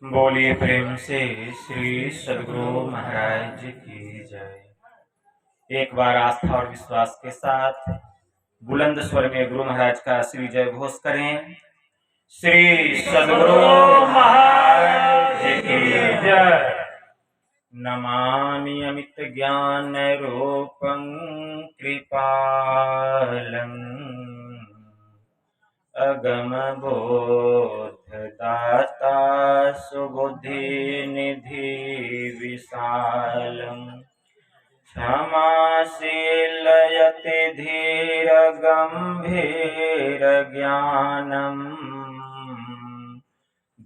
बोलिए प्रेम से श्री सद्गुरु महाराज की जय। एक बार आस्था और विश्वास के साथ बुलंद स्वर में गुरु महाराज का श्री जय घोष करें। श्री सद्गुरु महाराज की जय। नमामि अमित ज्ञान रूपं कृपालं अगम बोध दाता सुबुद्धि निधि विशालम क्षमाशील यति धीर गंभीर ज्ञानम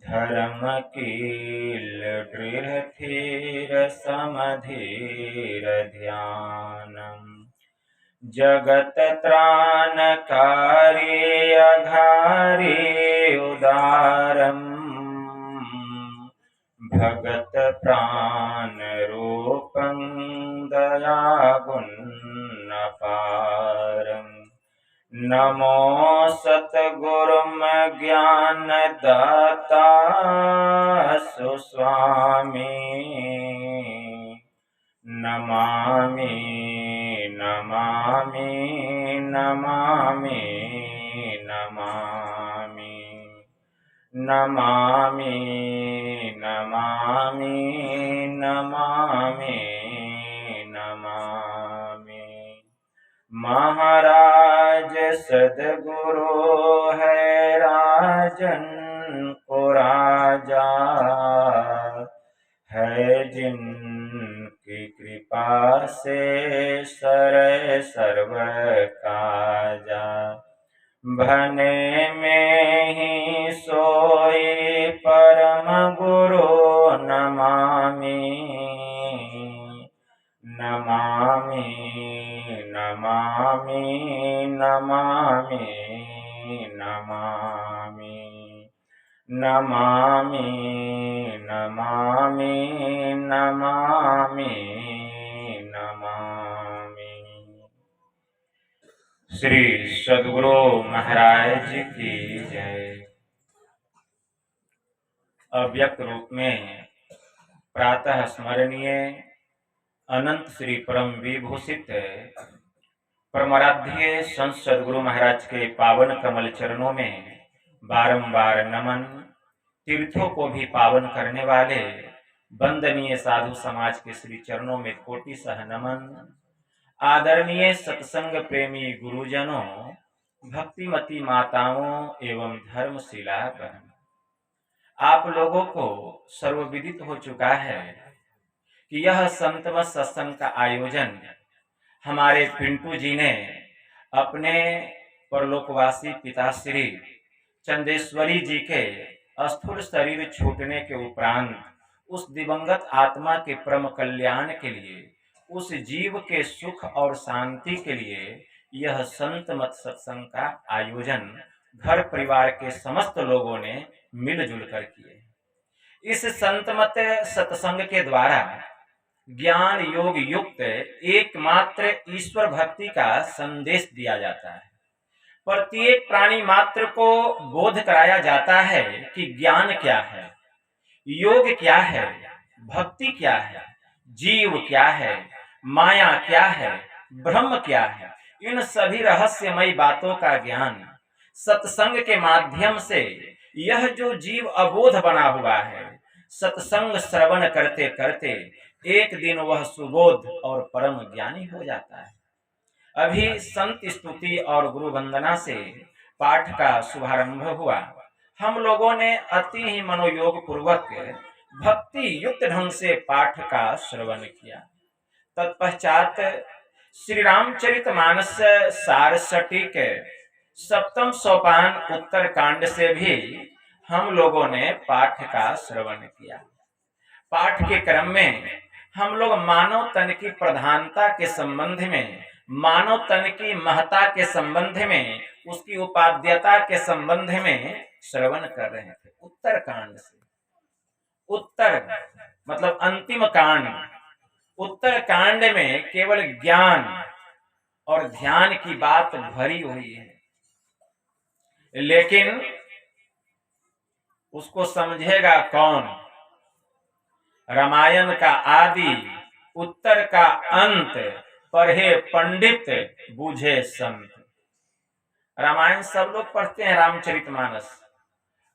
धर्मकील दृढ़ धीर समधीर ध्यानम जगत त्राणकारी अघारी उदारम भगत प्राण रूपं दयागुण अपारं नमो सतगुरुम ज्ञान दाता सुस्वामी नमामि नमामि नमामि नमामि नमामि नमामि नमामि नमामि। महाराज सद्गुरु है राजन को राजा है जिनकी कृपा से सरे सर्व काजा भने में ही सोई परम गुरु नमामि नमामि नमामि नमामि नमामि नमामि नमामि नमामि नमामि। श्री सद्गुरु महाराज की जय। अव्यक्त रूप में प्रातः स्मरणीय अनंत श्री परम विभूषित परमाराध्य संत सद्गुरु महाराज के पावन कमल चरणों में बारंबार नमन। तीर्थों को भी पावन करने वाले वंदनीय साधु समाज के श्री चरणों में कोटि सह नमन। आदरणीय सत्संग प्रेमी गुरुजनों, भक्तिमती माताओं एवं धर्मशिला बहन, आप लोगों को सर्वविदित हो चुका है कि यह संतमत सत्संग का आयोजन हमारे पिंटू जी ने अपने परलोकवासी पिताश्री चंदेश्वरी जी के स्थूल शरीर छूटने के उपरांत उस दिवंगत आत्मा के परम कल्याण के लिए, उस जीव के सुख और शांति के लिए यह संत मत सत्संग का आयोजन घर परिवार के समस्त लोगों ने मिलजुल कर किए। इस संत मत सत्संग के द्वारा ज्ञान योग युक्त एकमात्र ईश्वर भक्ति का संदेश दिया जाता है। प्रत्येक प्राणी मात्र को बोध कराया जाता है कि ज्ञान क्या है, योग क्या है, भक्ति क्या है, जीव क्या है, माया क्या है, ब्रह्म क्या है। इन सभी रहस्यमयी बातों का ज्ञान सत्संग के माध्यम से यह जो जीव अबोध बना हुआ है, सत्संग श्रवण करते करते एक दिन वह सुबोध और परम ज्ञानी हो जाता है। अभी संत स्तुति और गुरु वंदना से पाठ का शुभारंभ हुआ। हम लोगों ने अति ही मनोयोग पूर्वक भक्ति युक्त ढंग से पाठ का श्रवण किया। तत्पश्चात श्री रामचरितमानस सार सटीक सप्तम सोपान उत्तर कांड से भी हम लोगों ने पाठ का श्रवण किया। पाठ के क्रम में हम लोग मानव तन की प्रधानता के संबंध में, मानव तन की महत्ता के संबंध में, उसकी उपाद्यता के संबंध में श्रवण कर रहे थे। उत्तर कांड से, उत्तर मतलब अंतिम कांड, उत्तर कांड में केवल ज्ञान और ध्यान की बात भरी हुई है, लेकिन उसको समझेगा कौन? रामायण का आदि, उत्तर का अंत, पढ़े पंडित बूझे संत। रामायण सब लोग पढ़ते हैं, रामचरितमानस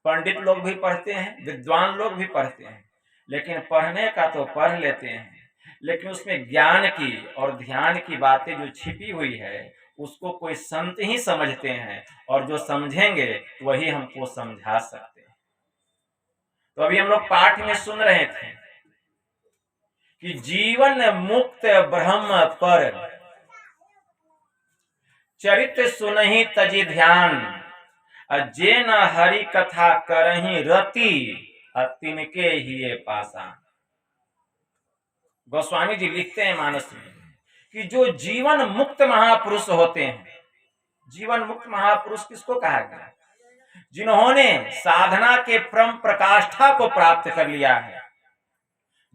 पंडित लोग भी पढ़ते हैं, विद्वान लोग भी पढ़ते हैं, लेकिन पढ़ने का तो पढ़ लेते हैं, लेकिन उसमें ज्ञान की और ध्यान की बातें जो छिपी हुई है उसको कोई संत ही समझते हैं, और जो समझेंगे वही हमको समझा सकते हैं। तो अभी हम लोग पाठ में सुन रहे थे कि जीवन मुक्त ब्रह्म पर चरित्र सुनहि तजि ध्यान, जे न हरि कथा करहि रति, तिनके हिये पाषाण। गोस्वामी जी लिखते हैं मानस में कि जो जीवन मुक्त महापुरुष होते हैं, जीवन मुक्त महापुरुष किसको कहा गया? जिन्होंने साधना के परम प्रकाष्ठा को प्राप्त कर लिया है,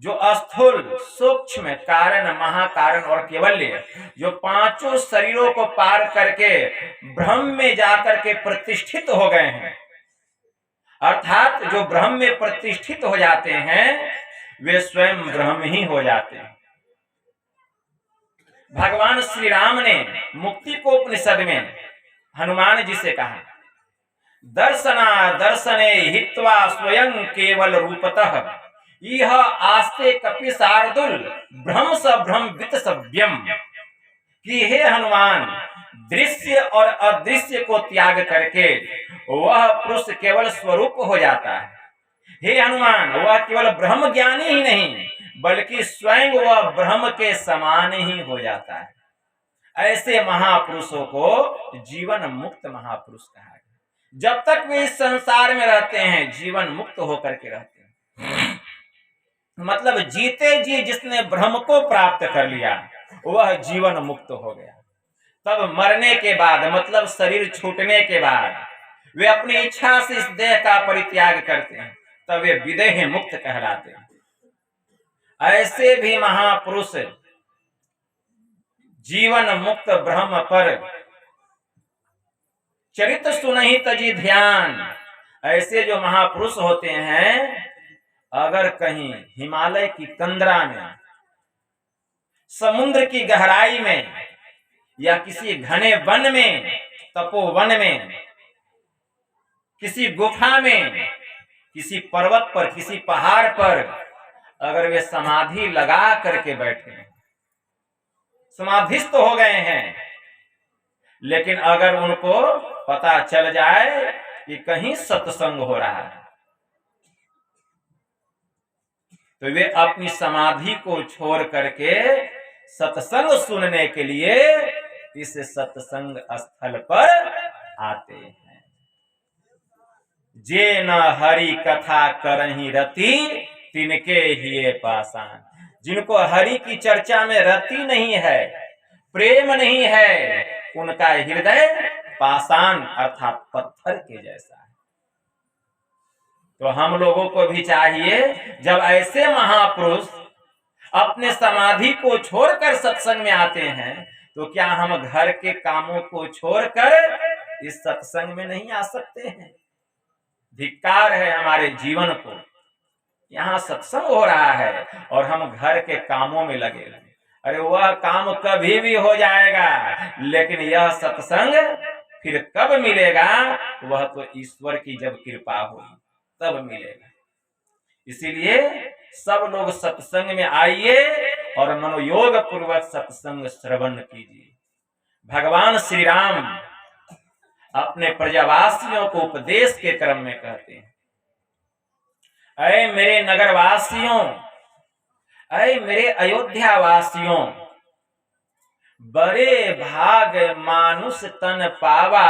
जो स्थूल सूक्ष्म कारण महाकारण और केवल्य, जो पांचों शरीरों को पार करके ब्रह्म में जाकर के प्रतिष्ठित हो गए हैं, अर्थात जो ब्रह्म में प्रतिष्ठित हो जाते हैं वे स्वयं ब्रह्म ही हो जाते हैं। भगवान श्री राम ने मुक्ति को उपनिषद में हनुमान जी से कहा, दर्शना दर्शने हित्वा स्वयं केवल रूपतः, यह आस्ते कपि शार्दुल ब्रह्म स ब्रह्म वित सव्यम। कि हे हनुमान, दृश्य और अदृश्य को त्याग करके वह पुरुष केवल स्वरूप हो जाता है। हे हनुमान, वह केवल ब्रह्म ज्ञानी ही नहीं बल्कि स्वयं वह ब्रह्म के समान ही हो जाता है। ऐसे महापुरुषों को जीवन मुक्त महापुरुष कहा गया। जब तक वे इस संसार में रहते हैं जीवन मुक्त होकर के रहते हैं, मतलब जीते जी जिसने ब्रह्म को प्राप्त कर लिया वह जीवन मुक्त हो गया। तब मरने के बाद, मतलब शरीर छूटने के बाद, वे अपनी इच्छा से इस देह का परित्याग करते हैं, तब वे विदेह मुक्त कहलाते हैं। ऐसे भी महापुरुष जीवन मुक्त ब्रह्म पर चरित्र सुनहि तजि ध्यान, ऐसे जो महापुरुष होते हैं, अगर कहीं हिमालय की कंदरा में, समुद्र की गहराई में, या किसी घने वन में, तपोवन में, किसी गुफा में, किसी पर्वत पर, किसी पहाड़ पर अगर वे समाधि लगा करके बैठे हैं, समाधिस्थ हो गए हैं, लेकिन अगर उनको पता चल जाए कि कहीं सत्संग हो रहा है, तो वे अपनी समाधि को छोड़ करके सत्संग सुनने के लिए इस सत्संग स्थल पर आते हैं। जे न हरि कथा करहि रति, तिनके हिये पाषाण। जिनको हरि की चर्चा में रति नहीं है, प्रेम नहीं है, उनका हृदय पाषाण अर्थात पत्थर के जैसा है। तो हम लोगों को भी चाहिए, जब ऐसे महापुरुष अपने समाधि को छोड़कर सत्संग में आते हैं, तो क्या हम घर के कामों को छोड़कर इस सत्संग में नहीं आ सकते हैं? धिक्कार है हमारे जीवन को, यहाँ सत्संग हो रहा है और हम घर के कामों में लगे रहे। अरे वह काम कभी भी हो जाएगा, लेकिन यह सत्संग फिर कब मिलेगा? वह तो ईश्वर की जब कृपा होगी तब मिलेगा। इसीलिए सब लोग सत्संग में आइए और मनोयोग पूर्वक सत्संग श्रवण कीजिए। भगवान श्री राम अपने प्रजावासियों को उपदेश के क्रम में कहते हैं, अरे मेरे नगरवासियों, अरे मेरे अयोध्या वासियों, बड़े भाग मानुष तन पावा,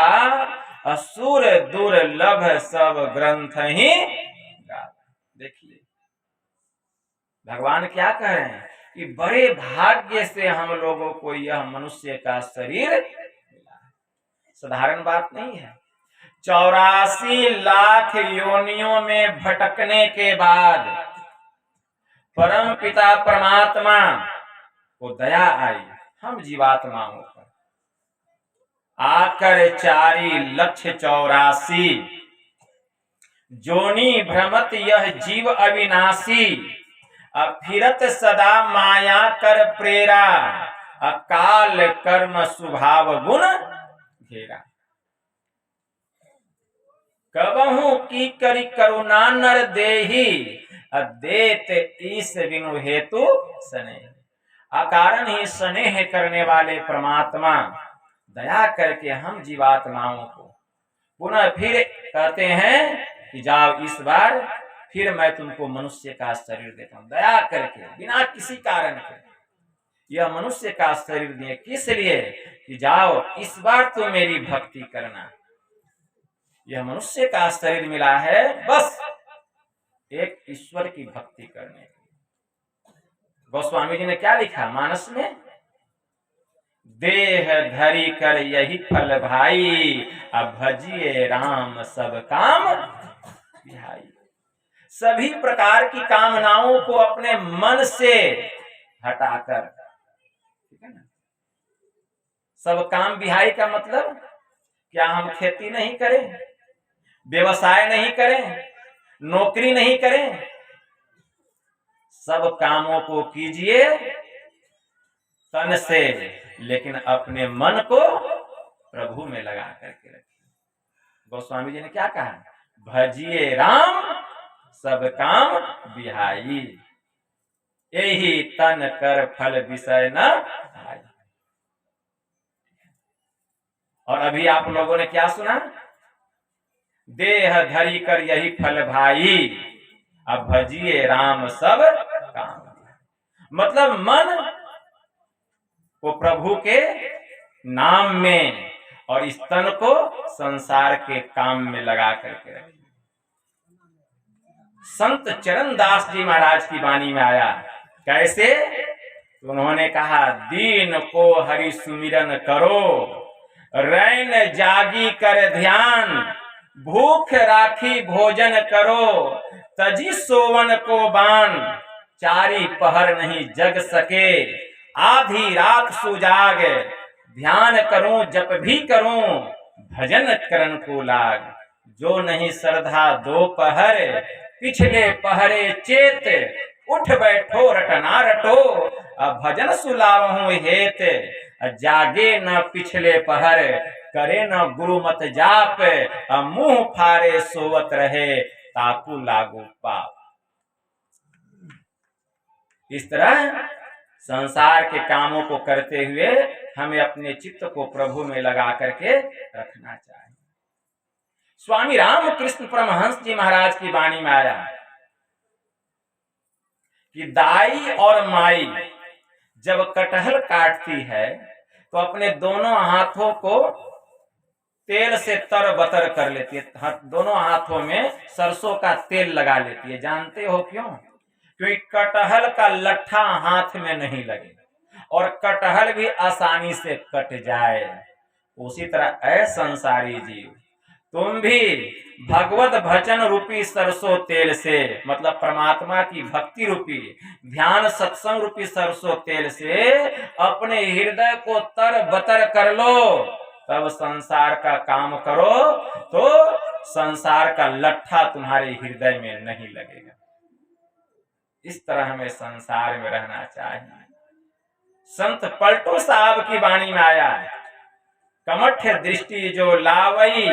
असुर दुर्लभ सब ग्रंथ ही गावा। देखिए भगवान क्या कह रहे हैं कि बड़े भाग्य से हम लोगों को यह मनुष्य का शरीर मिला है। साधारण बात नहीं है। 84 लाख योनियों में भटकने के बाद परम पिता परमात्मा को दया आई हम जीवात्माओं पर, आकर 4,84,00,000 जोनी भ्रमत यह जीव अविनाशी, फिरत सदा माया कर प्रेरा, अकाल कर्म स्वभाव गुण घेरा। कबहू की करी करुणा नर देही, देत ईस बिनु हेतु स्नेह। अकारण ही स्नेह करने वाले परमात्मा दया करके हम जीवात्माओं को पुनः फिर कहते हैं कि जाओ इस बार फिर मैं तुमको मनुष्य का शरीर देता हूं, दया करके बिना किसी कारण के यह मनुष्य का शरीर दिए। किस लिए? कि जाओ इस बार तो मेरी भक्ति करना। यह मनुष्य का शरीर मिला है बस एक ईश्वर की भक्ति करने के लिए। गोस्वामी जी ने क्या लिखा मानस में? देह धरी कर यही फल भाई, अब भजिए राम सब काम बिहाई। सभी प्रकार की कामनाओं को अपने मन से हटाकर, ठीक है ना। सब काम बिहाई का मतलब क्या हम खेती नहीं करें, व्यवसाय नहीं करें, नौकरी नहीं करें? सब कामों को कीजिए तन से, लेकिन अपने मन को प्रभु में लगा करके रखिए। गोस्वामी जी ने क्या कहा? भजिए राम सब काम बिहाई, यही तन कर फल विषय न भाई। और अभी आप लोगों ने क्या सुना? देह धरी कर यही फल भाई, अब भजिए राम सब काम। मतलब मन को प्रभु के नाम में और इस तन को संसार के काम में लगा करके रखिए। संत चरण दास जी महाराज की वाणी में आया कैसे? तो उन्होंने कहा दीन को हरि सुमिरन करो, रैन जागी कर ध्यान, भूख राखी भोजन करो, तजी सोवन को बान, चारी पहर नहीं जग सके, आधी रात सुजाग, ध्यान करूं जप भी करूं, भजन करन को लाग, जो नहीं श्रद्धा दो पहर, पिछले पहरे चेत, उठ बैठो रटना रटो, भजन सुलावहूं हेत, जागे न पिछले पहर, करे न गुरु मत जाप, मुंह फारे सोवत रहे, ताकू लागू पाप। इस तरह संसार के कामों को करते हुए हमें अपने चित्त को प्रभु में लगा करके रखना चाहिए। स्वामी रामकृष्ण परमहंस जी महाराज की वाणी में आया कि दाई और माई जब कटहल काटती है तो अपने दोनों हाथों को तेल से तर बतर कर लेती है, दोनों हाथों में सरसों का तेल लगा लेती है। जानते हो क्यों? क्योंकि कटहल का लट्ठा हाथ में नहीं लगे और कटहल भी आसानी से कट जाए। उसी तरह ऐ संसारी जीव, तुम भी भगवत भजन रूपी सरसों तेल से, मतलब परमात्मा की भक्ति रूपी ध्यान सत्संग रूपी सरसों तेल से अपने हृदय को तर बतर कर लो, तब संसार का काम करो तो संसार का लट्ठा तुम्हारे हृदय में नहीं लगेगा। इस तरह हमें संसार में रहना चाहिए। संत पलटू साहब की वाणी में आया, कमठ दृष्टि जो लावई,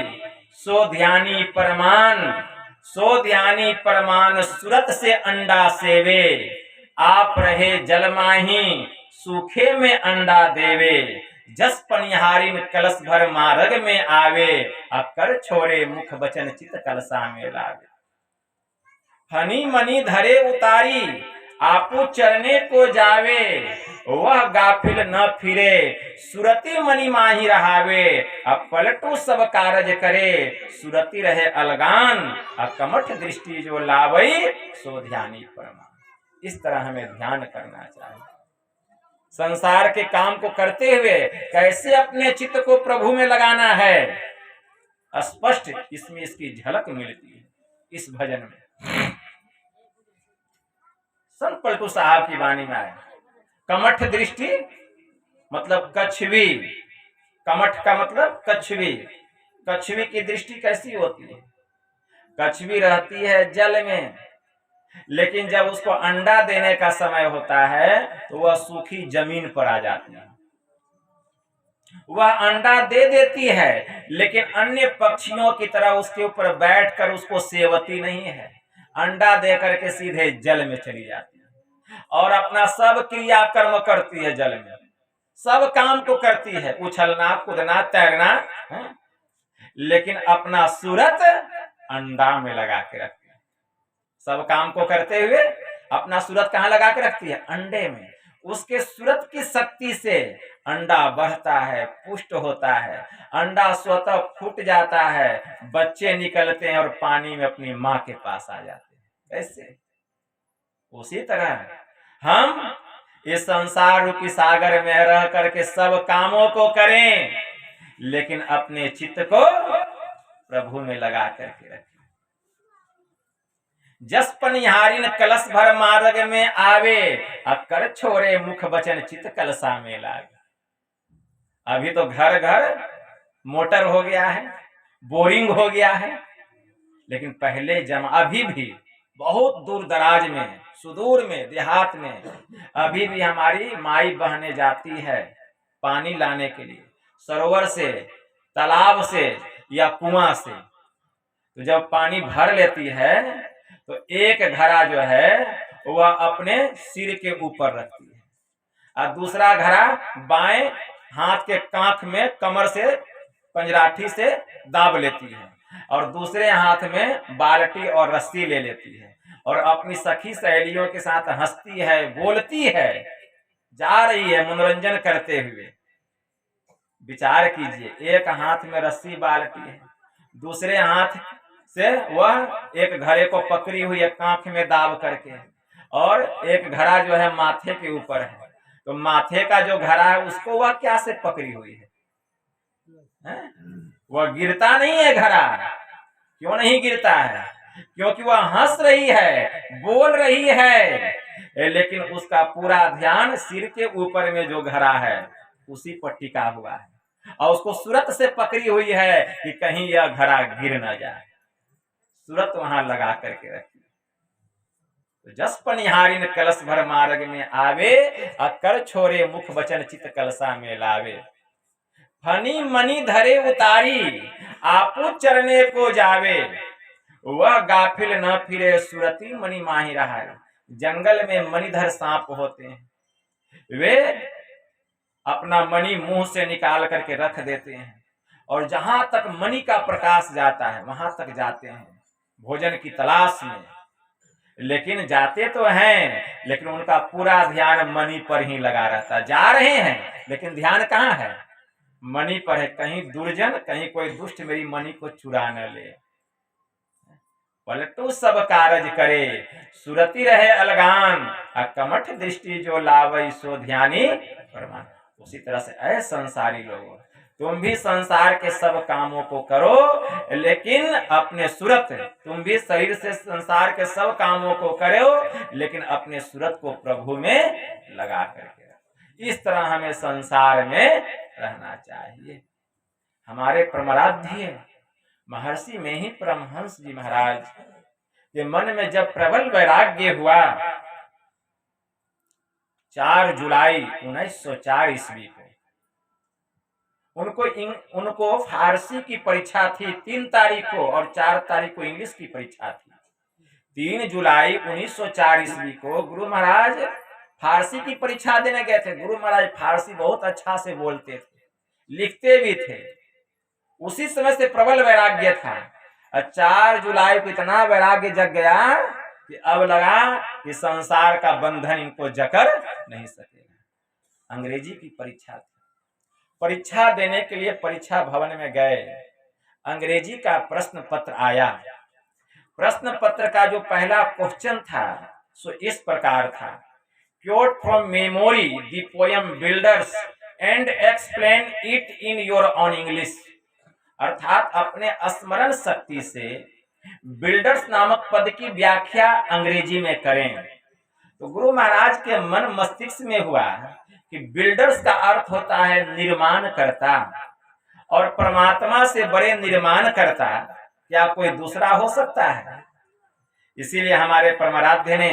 सो ध्यानी परमान, सो ध्यानी परमान, सूरत से अंडा सेवे, आप रहे जल माही, सूखे में अंडा देवे, जस पनिहारिन कलश भर मार्ग में आवे, कर छोड़े मुख बचन चित कलसा में लावे। हनी मनी धरे उतारी, आपू चरने को जावे, वह गाफिल न फिरे, सुरती मनी माही रहावे, अब पलटू सब कारज करे, सुरती रहे अलगान, कमठ दृष्टि जो लावई, सो ध्यानी परमान। इस तरह हमें ध्यान करना चाहिए। संसार के काम को करते हुए कैसे अपने चित्त को प्रभु में लगाना है, स्पष्ट इसमें इसकी झलक मिलती है इस भजन में। संत पलटू साहब की वाणी में आया, कमठ दृष्टि मतलब कछवी, कमठ का मतलब कछवी। कछवी की दृष्टि कैसी होती है? कछवी रहती है जल में, लेकिन जब उसको अंडा देने का समय होता है तो वह सूखी जमीन पर आ जाती है। वह अंडा दे देती है लेकिन अन्य पक्षियों की तरह उसके ऊपर बैठकर उसको सेवती नहीं है। अंडा दे करके सीधे जल में चली जाती है और अपना सब क्रिया कर्म करती है। जल में सब काम को करती है, उछलना, कूदना, तैरना, है? लेकिन अपना सूरत अंडा में लगा के रखती है। सब काम को करते हुए अपना सूरत कहाँ लगा के रखती है? अंडे में। उसके सूरत की शक्ति से अंडा बढ़ता है, पुष्ट होता है, अंडा स्वतः फूट जाता है, बच्चे निकलते हैं और पानी में अपनी माँ के पास आ जाते हैं। ऐसे उसी तरह हम इस संसार रूपी सागर में रह करके सब कामों को करें, लेकिन अपने चित्त को प्रभु में लगा करके रखें। जस पनिहारिन कलश भर मार्ग में आवे, अकर छोरे मुख बचन चित कलसा में लागे। अभी तो घर घर मोटर हो गया है, बोरिंग हो गया है, लेकिन पहले अभी भी बहुत दूर दराज में, सुदूर में, देहात में अभी भी हमारी माई बहने जाती है पानी लाने के लिए, सरोवर से, तालाब से या कुआं से। तो जब पानी भर लेती है तो एक घड़ा जो है वह अपने सिर के ऊपर रखती है और दूसरा घड़ा बाएं हाथ के कांख में कमर से पंजराठी से दाब लेती है और दूसरे हाथ में बाल्टी और रस्सी ले लेती है और अपनी सखी सहेलियों के साथ हंसती है, बोलती है, जा रही है मनोरंजन करते हुए। विचार कीजिए, एक हाथ में रस्सी बाल्टी है, दूसरे हाथ से वह एक घड़े को पकड़ी हुई है कांख में दाब करके, और एक घड़ा जो है माथे के ऊपर है। तो माथे का जो घड़ा है उसको वह क्या से पकड़ी हुई है? वह गिरता नहीं है घड़ा। क्यों नहीं गिरता है? क्योंकि वह हंस रही है, बोल रही है, लेकिन उसका पूरा ध्यान सिर के ऊपर में जो घड़ा है उसी पर टिका हुआ है और उसको सूरत से पकड़ी हुई है कि कहीं यह घड़ा गिर न जाए। सूरत वहां लगा करके रखी। तो जस पनिहारिन कलश भर मार्ग में आवे, अकर छोरे मुख बचन चित कलसा में लावे। फनी मनी धरे उतारी, आपू चरने को जावे, वह गाफिल न फिरे सुरती मणि माही रहा। जंगल में मणिधर सांप होते हैं, वे अपना मणि मुंह से निकाल करके रख देते हैं और जहां तक मणि का प्रकाश जाता है वहां तक जाते हैं भोजन की तलाश में। लेकिन जाते तो हैं, लेकिन उनका पूरा ध्यान मणि पर ही लगा रहता है। जा रहे हैं लेकिन ध्यान कहाँ है? मणि पर है। कहीं दुर्जन, कहीं कोई दुष्ट मेरी मणि को चुरा न ले। पलटू सब कारज करे, सुरति रहे अलगान, कमठ दृष्टि जो लावई सो ध्यानी प्रमाण। उसी तरह से ऐ संसारी लोगों, तुम भी संसार के सब कामों को करो, लेकिन अपने सूरत, तुम भी शरीर से संसार के सब कामों को करो, लेकिन अपने सूरत को प्रभु में लगा करके। इस तरह हमें संसार में रहना चाहिए। हमारे परमाराध्य महर्षि में ही परमहंस जी महाराज के मन में जब प्रबल वैराग्य हुआ, 4 जुलाई 1904 ईस्वी को उनको फारसी की परीक्षा थी 3 तारीख को और 4 तारीख को इंग्लिश की परीक्षा थी। 3 जुलाई 1904 ईस्वी को गुरु महाराज फारसी की परीक्षा देने गए थे। गुरु महाराज फारसी बहुत अच्छा से बोलते थे, लिखते भी थे। उसी समय से प्रबल वैराग्य था। 4 जुलाई को इतना वैराग्य जग गया कि अब लगा कि संसार का बंधन इनको जकड़ नहीं सकेगा। अंग्रेजी की परीक्षा थी। परीक्षा देने के लिए परीक्षा भवन में गए। अंग्रेजी का प्रश्न पत्र आया। प्रश्न पत्र का जो पहला क्वेश्चन था सो इस प्रकार था, quote from memory the poem builders and explain it in your on English. अर्थात अपने स्मरण शक्ति से बिल्डर्स नामक पद की व्याख्या अंग्रेजी में करें। तो गुरु महाराज के मन मस्तिष्क में हुआ कि बिल्डर्स का अर्थ होता है निर्माण करता, और परमात्मा से बड़े निर्माण करता क्या कोई दूसरा हो सकता है? इसीलिए हमारे परमाराध्य ने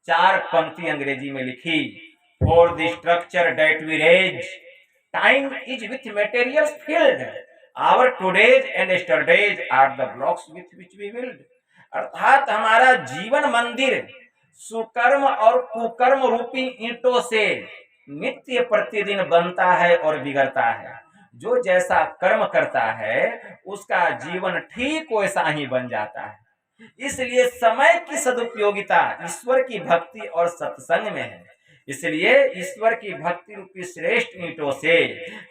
4 पंक्ति अंग्रेजी में लिखी, for the structure that we raise time is with materials filled, our todays and yesterdays are the blocks with which we build. अर्थात हमारा जीवन मंदिर सुकर्म और कुकर्म रूपी ईंटों से नित्य प्रतिदिन बनता है और बिगड़ता है। जो जैसा कर्म करता है उसका जीवन ठीक वैसा ही बन जाता है। इसलिए समय की सदुपयोगिता ईश्वर की भक्ति और सत्संग में है। इसलिए ईश्वर की भक्ति रूपी श्रेष्ठ ईंटों से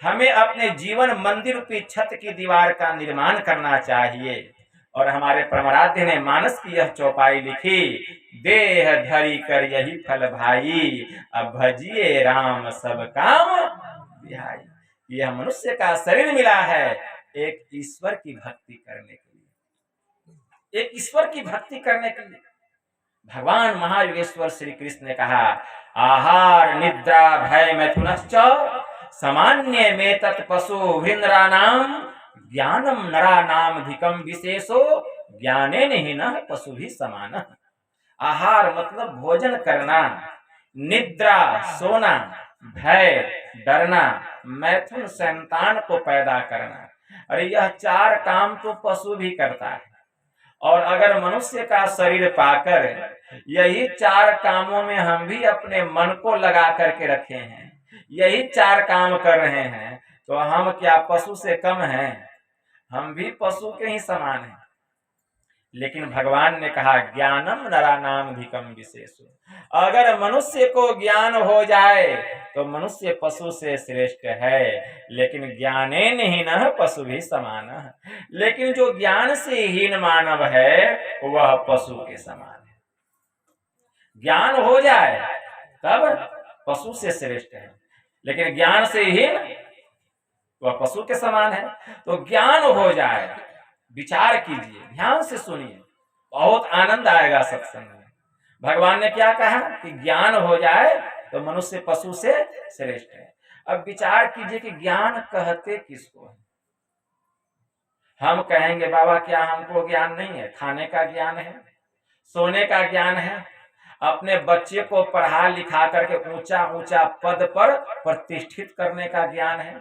हमें अपने जीवन मंदिर रूपी छत की दीवार का निर्माण करना चाहिए। और हमारे परमाराध्य ने मानस की यह चौपाई लिखी, देह धरी कर यही फल भाई, अब भजिए राम सब काम बिहाई। यह मनुष्य का शरीर मिला है एक ईश्वर की भक्ति करने के लिए, एक ईश्वर की भक्ति करने के लिए। भगवान महायोगेश्वर श्री कृष्ण ने कहा, आहार निद्रा भय मैथुनश्च सामान्य में तत्पशु भिन्द्रानाम ज्ञानम नरानाम धिकम विशेषो ज्ञानेन ही न पशु भी समान। आहार मतलब भोजन करना, निद्रा सोना, भय डरना, मैथुन संतान को पैदा करना। अरे यह 4 काम तो पशु भी करता है, और अगर मनुष्य का शरीर पाकर यही 4 कामों में हम भी अपने मन को लगा करके रखे हैं, यही 4 काम कर रहे हैं, तो हम क्या पशु से कम हैं? हम भी पशु के ही समान हैं। लेकिन भगवान ने कहा, ज्ञानम नरानाम धिकम विशेषो। अगर मनुष्य को ज्ञान हो जाए तो मनुष्य पशु से श्रेष्ठ है, लेकिन ज्ञानेन हीनः पशु भी समान। लेकिन जो ज्ञान से हीन मानव है वह पशु के समान है। ज्ञान हो जाए तब पशु से श्रेष्ठ है, लेकिन ज्ञान से हीन वह पशु के समान है। तो ज्ञान हो जाए, विचार कीजिए, ध्यान से सुनिए, बहुत आनंद आएगा सत्संग में। भगवान ने क्या कहा कि ज्ञान हो जाए तो मनुष्य पशु से श्रेष्ठ है। अब विचार कीजिए कि ज्ञान कहते किसको है? हम कहेंगे बाबा क्या हमको ज्ञान नहीं है? खाने का ज्ञान है, सोने का ज्ञान है, अपने बच्चे को पढ़ा लिखा करके ऊंचा ऊंचा पद पर प्रतिष्ठित करने का ज्ञान है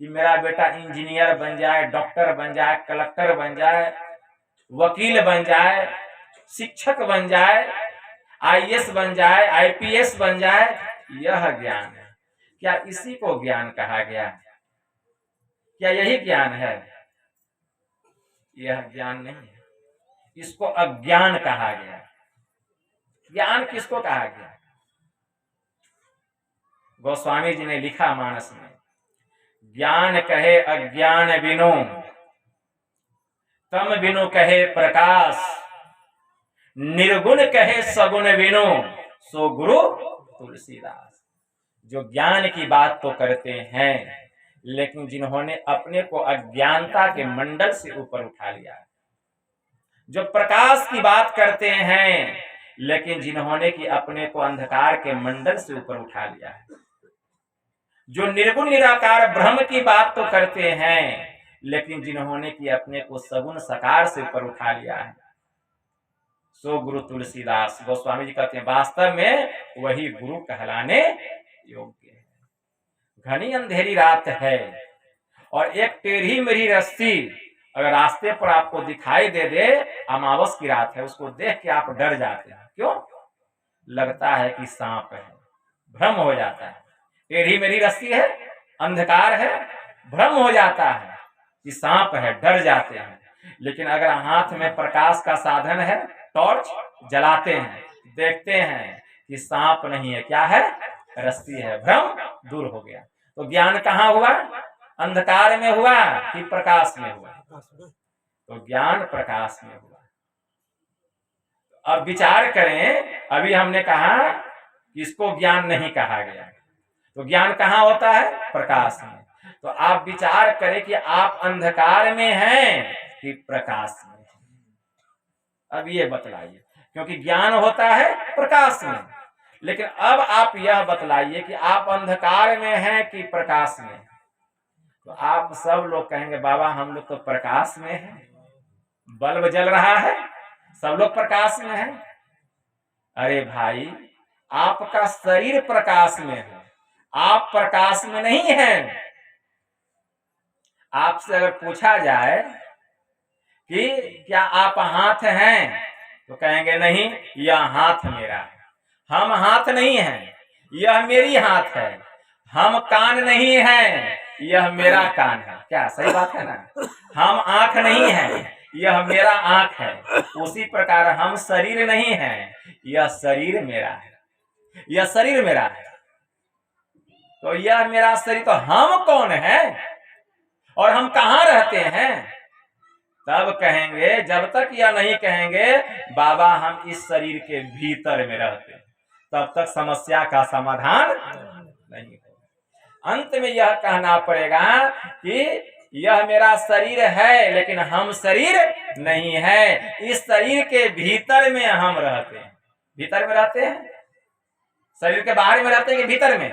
कि मेरा बेटा इंजीनियर बन जाए, डॉक्टर बन जाए, कलेक्टर बन जाए, वकील बन जाए, शिक्षक बन जाए, आईएएस बन जाए, आईपीएस बन जाए। यह ज्ञान है। क्या इसी को ज्ञान कहा गया? क्या यही ज्ञान है? यह ज्ञान नहीं है, इसको अज्ञान कहा गया। ज्ञान किसको कहा गया? गोस्वामी जी ने लिखा मानस में, ज्ञान कहे अज्ञान बिनु, तम बिनु कहे प्रकाश, निर्गुण कहे सगुण बिनु, सो गुरु तुलसीदास। जो ज्ञान की बात तो करते हैं, लेकिन जिन्होंने अपने को अज्ञानता के मंडल से ऊपर उठा लिया, जो प्रकाश की बात करते हैं, लेकिन जिन्होंने कि अपने को अंधकार के मंडल से ऊपर उठा लिया है, जो निर्गुण निराकार ब्रह्म की बात तो करते हैं, लेकिन जिन्होंने कि अपने को सगुण सकार से ऊपर उठा लिया है, सो गुरु तुलसीदास। गोस्वामी जी कहते हैं वास्तव में वही गुरु कहलाने योग्य है। घनी अंधेरी रात है और एक टेढ़ी मेढ़ी रस्सी अगर रास्ते पर आपको दिखाई दे दे, अमावस की रात है, उसको देख के आप डर जाते हैं। क्यों? लगता है कि सांप है, भ्रम हो जाता है। टेढ़ी मेढ़ी रस्सी है, अंधकार है, भ्रम हो जाता है कि सांप है, डर जाते हैं। लेकिन अगर हाथ में प्रकाश का साधन है, टॉर्च जलाते हैं, देखते हैं कि सांप नहीं है, क्या है? रस्सी है, भ्रम दूर हो गया। तो ज्ञान कहाँ हुआ? अंधकार में हुआ कि प्रकाश में हुआ? तो ज्ञान प्रकाश में हुआ। अब विचार करें, अभी हमने कहा कि इसको ज्ञान नहीं कहा गया, तो ज्ञान कहाँ होता है? प्रकाश में। तो आप विचार करें कि आप अंधकार में हैं कि प्रकाश में? अब ये बतलाइए, क्योंकि ज्ञान होता है प्रकाश में। लेकिन अब आप यह बतलाइए कि आप अंधकार में हैं कि प्रकाश में? तो आप सब लोग कहेंगे बाबा हम लोग तो प्रकाश में हैं, बल्ब जल रहा है, सब लोग प्रकाश में हैं। अरे भाई, आपका शरीर प्रकाश में है, आप प्रकाश में नहीं हैं। आपसे अगर पूछा जाए कि क्या आप हाथ हैं, तो कहेंगे नहीं, यह हाथ मेरा है। हम हाथ नहीं हैं, यह मेरी हाथ है। हम कान नहीं हैं, यह मेरा कान है। क्या सही बात है ना? हम आंख नहीं हैं, यह मेरा आंख है। उसी प्रकार हम शरीर नहीं हैं, यह शरीर मेरा है, यह शरीर मेरा है। तो यह मेरा शरीर, तो हम कौन है और हम कहाँ रहते हैं? तब कहेंगे, जब तक यह नहीं कहेंगे बाबा हम इस शरीर के भीतर में रहते हैं, तब तक समस्या का समाधान नहीं होगा। अंत में यह कहना पड़ेगा कि यह मेरा शरीर है, लेकिन हम शरीर नहीं है। इस शरीर के भीतर में हम रहते हैं। भीतर में रहते हैं, शरीर के बाहर में रहते हैं कि भीतर में?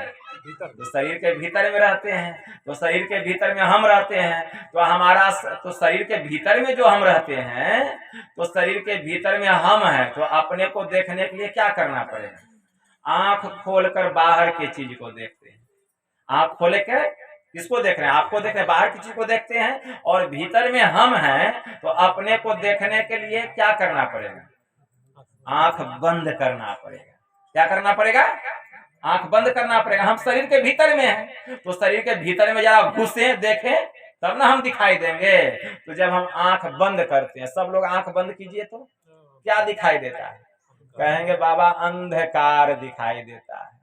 तो शरीर के भीतर में रहते हैं। तो शरीर के भीतर में हम रहते हैं, तो हमारा तो शरीर के भीतर में जो हम रहते हैं, तो शरीर के भीतर में हम हैं। तो अपने को देखने के लिए क्या करना पड़ेगा? आंख खोलकर बाहर की चीज को देखते हैं। आंख खोले के किसको देख रहे हैं? आपको देख रहे हैं, बाहर की चीज को देखते हैं। और भीतर में हम हैं, तो अपने को देखने के लिए क्या करना पड़ेगा? आंख बंद करना पड़ेगा। क्या करना पड़ेगा? आंख बंद करना पड़ेगा। हम शरीर के भीतर में हैं, तो शरीर के भीतर में जरा घुसे देखें, तब ना हम दिखाई देंगे। तो जब हम आंख बंद करते हैं, सब लोग आंख बंद कीजिए, तो क्या दिखाई देता है? कहेंगे बाबा अंधकार दिखाई देता है।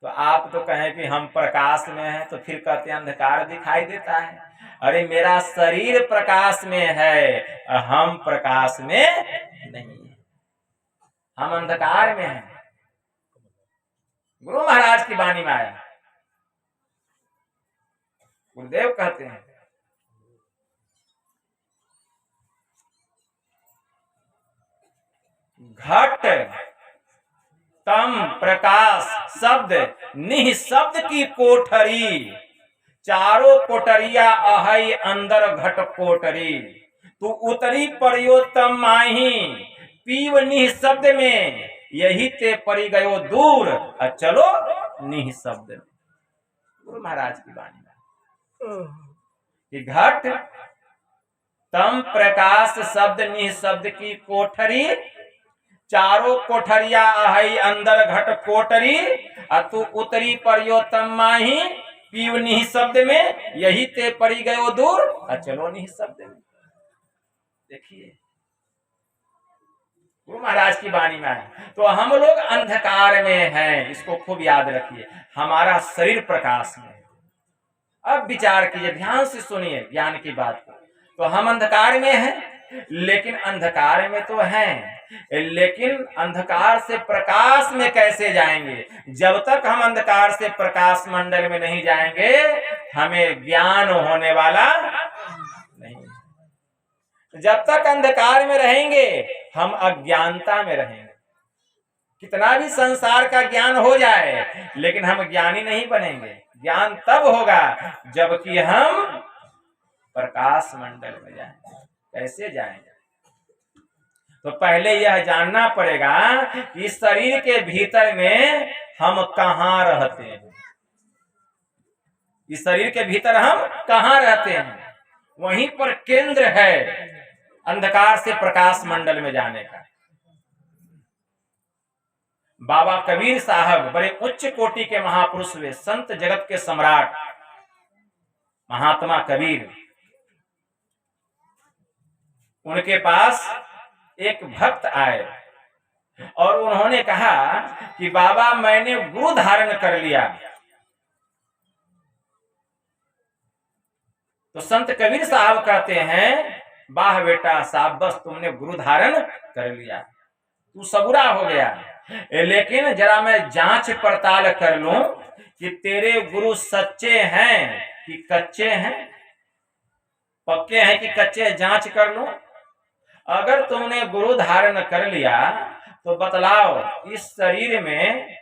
तो आप तो कहें कि हम प्रकाश में हैं, तो फिर कहते हैं अंधकार दिखाई देता है। अरे मेरा शरीर प्रकाश में है, हम प्रकाश में नहीं है, हम अंधकार में हैं। गुरु महाराज की वाणी में आया, गुरुदेव कहते हैं, घट तम प्रकाश शब्द निःशब्द की कोठरी, चारों कोठरिया अहई अंदर घट कोठरी। तू उतरी परियोतम माही, पीव निःशब्द में, यही ते परी गयो दूर, चलो निःशब्द में। गुरु महाराज की वाणी कि घट तम प्रकाश शब्द निःशब्द की कोठरी, चारों कोठरिया अहई अंदर घट कोठरी। तू उतरी परियोतम माही, पीव निःशब्द में, यही ते परी गयो दूर, चलो निःशब्द में। देखिए गुरु महाराज की वाणी में है। तो हम लोग अंधकार में हैं, इसको खूब याद रखिए। हमारा शरीर प्रकाश में है। अब विचार कीजिए, ध्यान से सुनिए ज्ञान की बात को। तो हम अंधकार में हैं, लेकिन अंधकार में तो हैं, लेकिन अंधकार से प्रकाश में कैसे जाएंगे? जब तक हम अंधकार से प्रकाश मंडल में नहीं जाएंगे, हमें ज्ञान होने वाला नहीं। जब तक अंधकार में रहेंगे, हम अज्ञानता में रहेंगे। कितना भी संसार का ज्ञान हो जाए, लेकिन हम ज्ञानी नहीं बनेंगे। ज्ञान तब होगा जबकि हम प्रकाश मंडल में जाएंगे। कैसे जाएंगे? तो पहले यह जानना पड़ेगा कि शरीर के भीतर में हम कहाँ रहते हैं। इस शरीर के भीतर हम कहाँ रहते हैं? वहीं पर केंद्र है अंधकार से प्रकाश मंडल में जाने का। बाबा कबीर साहब बड़े उच्च कोटि के महापुरुष हुए, संत जगत के सम्राट महात्मा कबीर। उनके पास एक भक्त आए और उन्होंने कहा कि बाबा मैंने गुरु धारण कर लिया। तो संत कबीर साहब कहते हैं, वाह बेटा शाबाश, तुमने गुरु धारण कर लिया, तू सबूरा हो गया। लेकिन जरा मैं जांच पड़ताल कर लूं कि तेरे गुरु सच्चे हैं कि कच्चे हैं, पक्के हैं कि कच्चे, जांच कर लूं। अगर तुमने गुरु धारण कर लिया तो बतलाओ इस शरीर में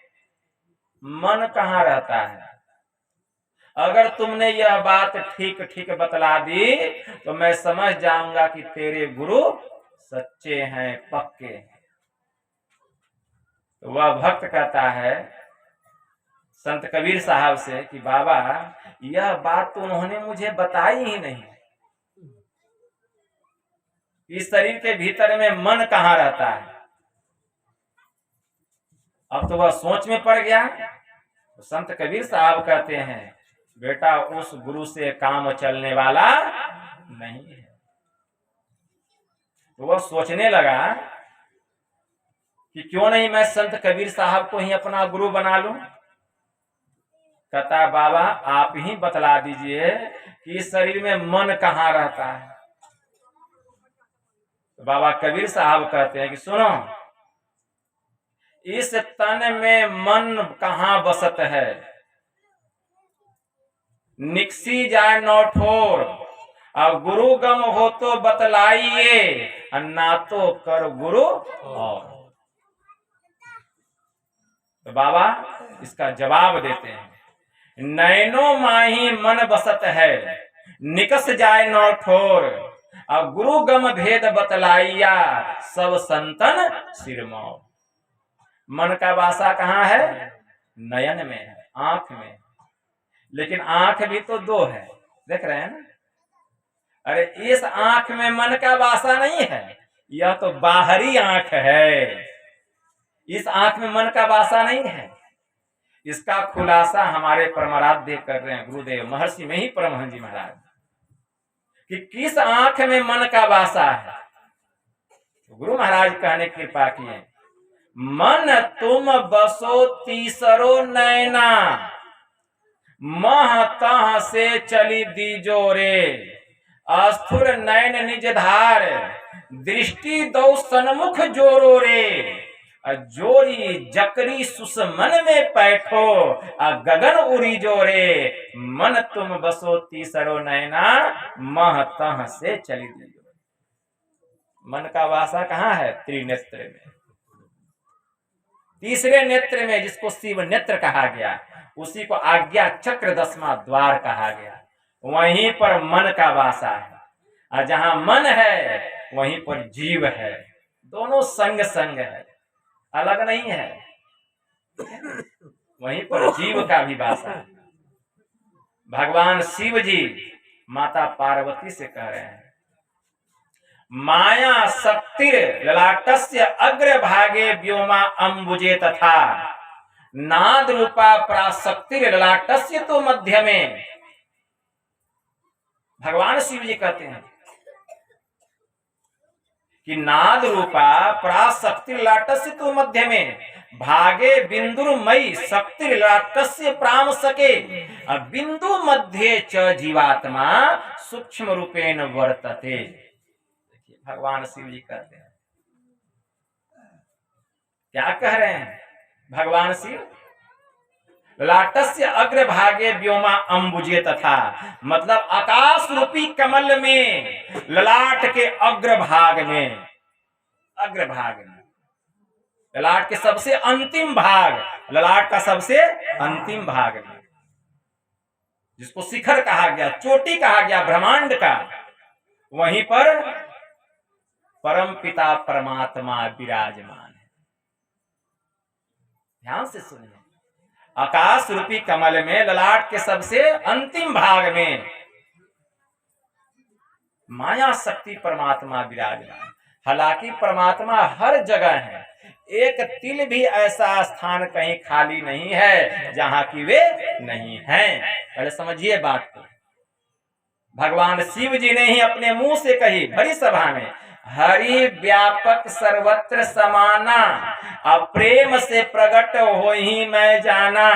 मन कहाँ रहता है? अगर तुमने यह बात ठीक ठीक बतला दी तो मैं समझ जाऊंगा कि तेरे गुरु सच्चे हैं पक्के हैं। तो वह भक्त कहता है संत कबीर साहब से कि बाबा यह बात तो उन्होंने मुझे बताई ही नहीं, इस शरीर के भीतर में मन कहाँ रहता है। अब तो वह सोच में पड़ गया। तो संत कबीर साहब कहते हैं बेटा उस गुरु से काम चलने वाला नहीं है। तो वह सोचने लगा कि क्यों नहीं मैं संत कबीर साहब को ही अपना गुरु बना लूं। कहता बाबा आप ही बतला दीजिए कि इस शरीर में मन कहाँ रहता है। तो बाबा कबीर साहब कहते हैं कि सुनो, इस तन में मन कहाँ बसत है, निकसी जाए नौ ठोर, और गुरु गम हो तो बतलाइए, ना तो कर गुरु और। तो बाबा इसका जवाब देते हैं नैनो माही मन बसत है, निकस जाए नौ ठोर, और गुरु गम भेद बतलाइया, सब संतन सिरमौ। मन का वासा कहाँ है? नयन में है, आंख में। लेकिन आंख भी तो दो है, देख रहे हैं ना। अरे इस आंख में मन का वासा नहीं है, यह तो बाहरी आंख है। इस आंख में मन का वासा नहीं है। इसका खुलासा हमारे परमाराध्य कर रहे हैं गुरुदेव महर्षि में ही परमहंस जी महाराज, कि किस आंख में मन का वासा है। तो गुरु महाराज कहने की कृपा किए, मन तुम बसो तीसरो नैना, मह तह से चली दीजो रे, अस्थुर नैन निज धार, दृष्टि दो सन्मुख जोरो रे, जोरी जकरी सुसमन में बैठो, गगन उड़ी जोरे, मन तुम बसो तीसरो नैना, मह तह से चली दीजो। मन का वासा कहाँ है? त्रिनेत्र में, तीसरे नेत्र में, जिसको शिव नेत्र कहा गया, उसी को आज्ञा चक्र 10वां द्वार कहा गया। वहीं पर मन का वासा है, और जहां मन है वहीं पर जीव है। दोनों संग संग है, अलग नहीं है। वहीं पर जीव का भी वासा है। भगवान शिव जी माता पार्वती से कह रहे हैं माया शक्तिर ललाटस्य अग्र भागे व्योमा अंबुजे तथा, नाद रूपा पराशक्तिर ललाटस्य तो मध्य में। भगवान शिव जी कहते हैं कि नाद रूपा पराशक्ति ललाटस्य तो मध्य में, भागे बिंदुमयी शक्ति ललाटस्य प्राम सके, बिंदु मध्य च जीवात्मा सूक्ष्म रूपेण वर्तते। भगवान शिव जी कहते हैं, क्या कह रहे हैं भगवान शिव? ललाटस्य अग्र भागे व्योमा अंबुजे तथा, मतलब आकाश रूपी कमल में ललाट के अग्रभाग में, अग्रभाग में, ललाट के सबसे अंतिम भाग, ललाट का सबसे अंतिम भाग में, जिसको शिखर कहा गया, चोटी कहा गया ब्रह्मांड का, वहीं पर परम पिता परमात्मा विराजमान है। ध्यान से सुनिए, आकाश रूपी कमल में ललाट के सबसे अंतिम भाग में माया शक्ति परमात्मा विराजमान। हालांकि परमात्मा हर जगह है, एक तिल भी ऐसा स्थान कहीं खाली नहीं है जहां की वे नहीं हैं। पहले समझिए बात को। भगवान शिव जी ने ही अपने मुंह से कही बड़ी सभा में, हरि व्यापक सर्वत्र समाना, अप्रेम से प्रकट हो ही मैं जाना,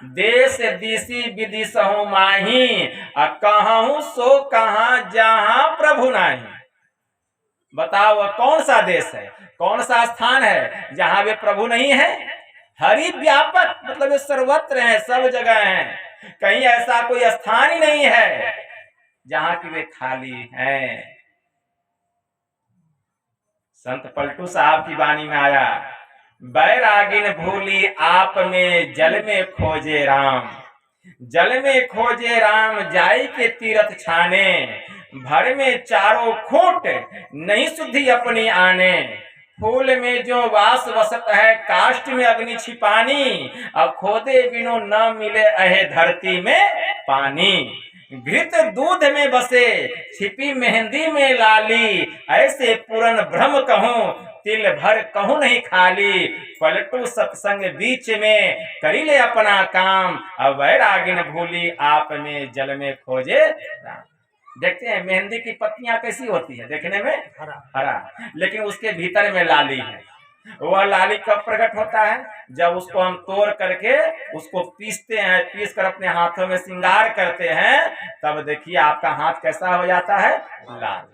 देश दिशि विदिशहु माही, कहूं सो कहां जहां प्रभु नाही। बताओ कौन सा देश है, कौन सा स्थान है जहां वे प्रभु नहीं है? हरि व्यापक मतलब वे सर्वत्र हैं, सब जगह हैं। कहीं ऐसा कोई स्थान ही नहीं है जहां की वे खाली हैं। संत पलटू साहब की वाणी में आया, बैरागिन भूली आप में जल में खोजे राम, जल में खोजे राम जाई के तीरथ छाने, भर में चारों खूंट नहीं शुद्धि अपनी आने। फूल में जो वास वसत है काष्ठ में अग्नि छिपानी, अब खोदे बिनु न मिले अहे धरती में पानी। घृत दूध में बसे छिपी मेहंदी में लाली, ऐसे पूरन भ्रम कहूँ तिल भर कहूँ नहीं खाली। पलटू सत्संग बीच में करी ले अपना काम, अब वैरागिन भूली आप में जल में खोजे राम। देखते हैं मेहंदी की पत्तियां कैसी होती है, देखने में हरा, लेकिन उसके भीतर में लाली है। वह लाली कब प्रकट होता है? जब उसको हम तोड़ करके उसको पीसते हैं, पीस कर अपने हाथों में श्रृंगार करते हैं, तब देखिए आपका हाथ कैसा हो जाता है, लाल।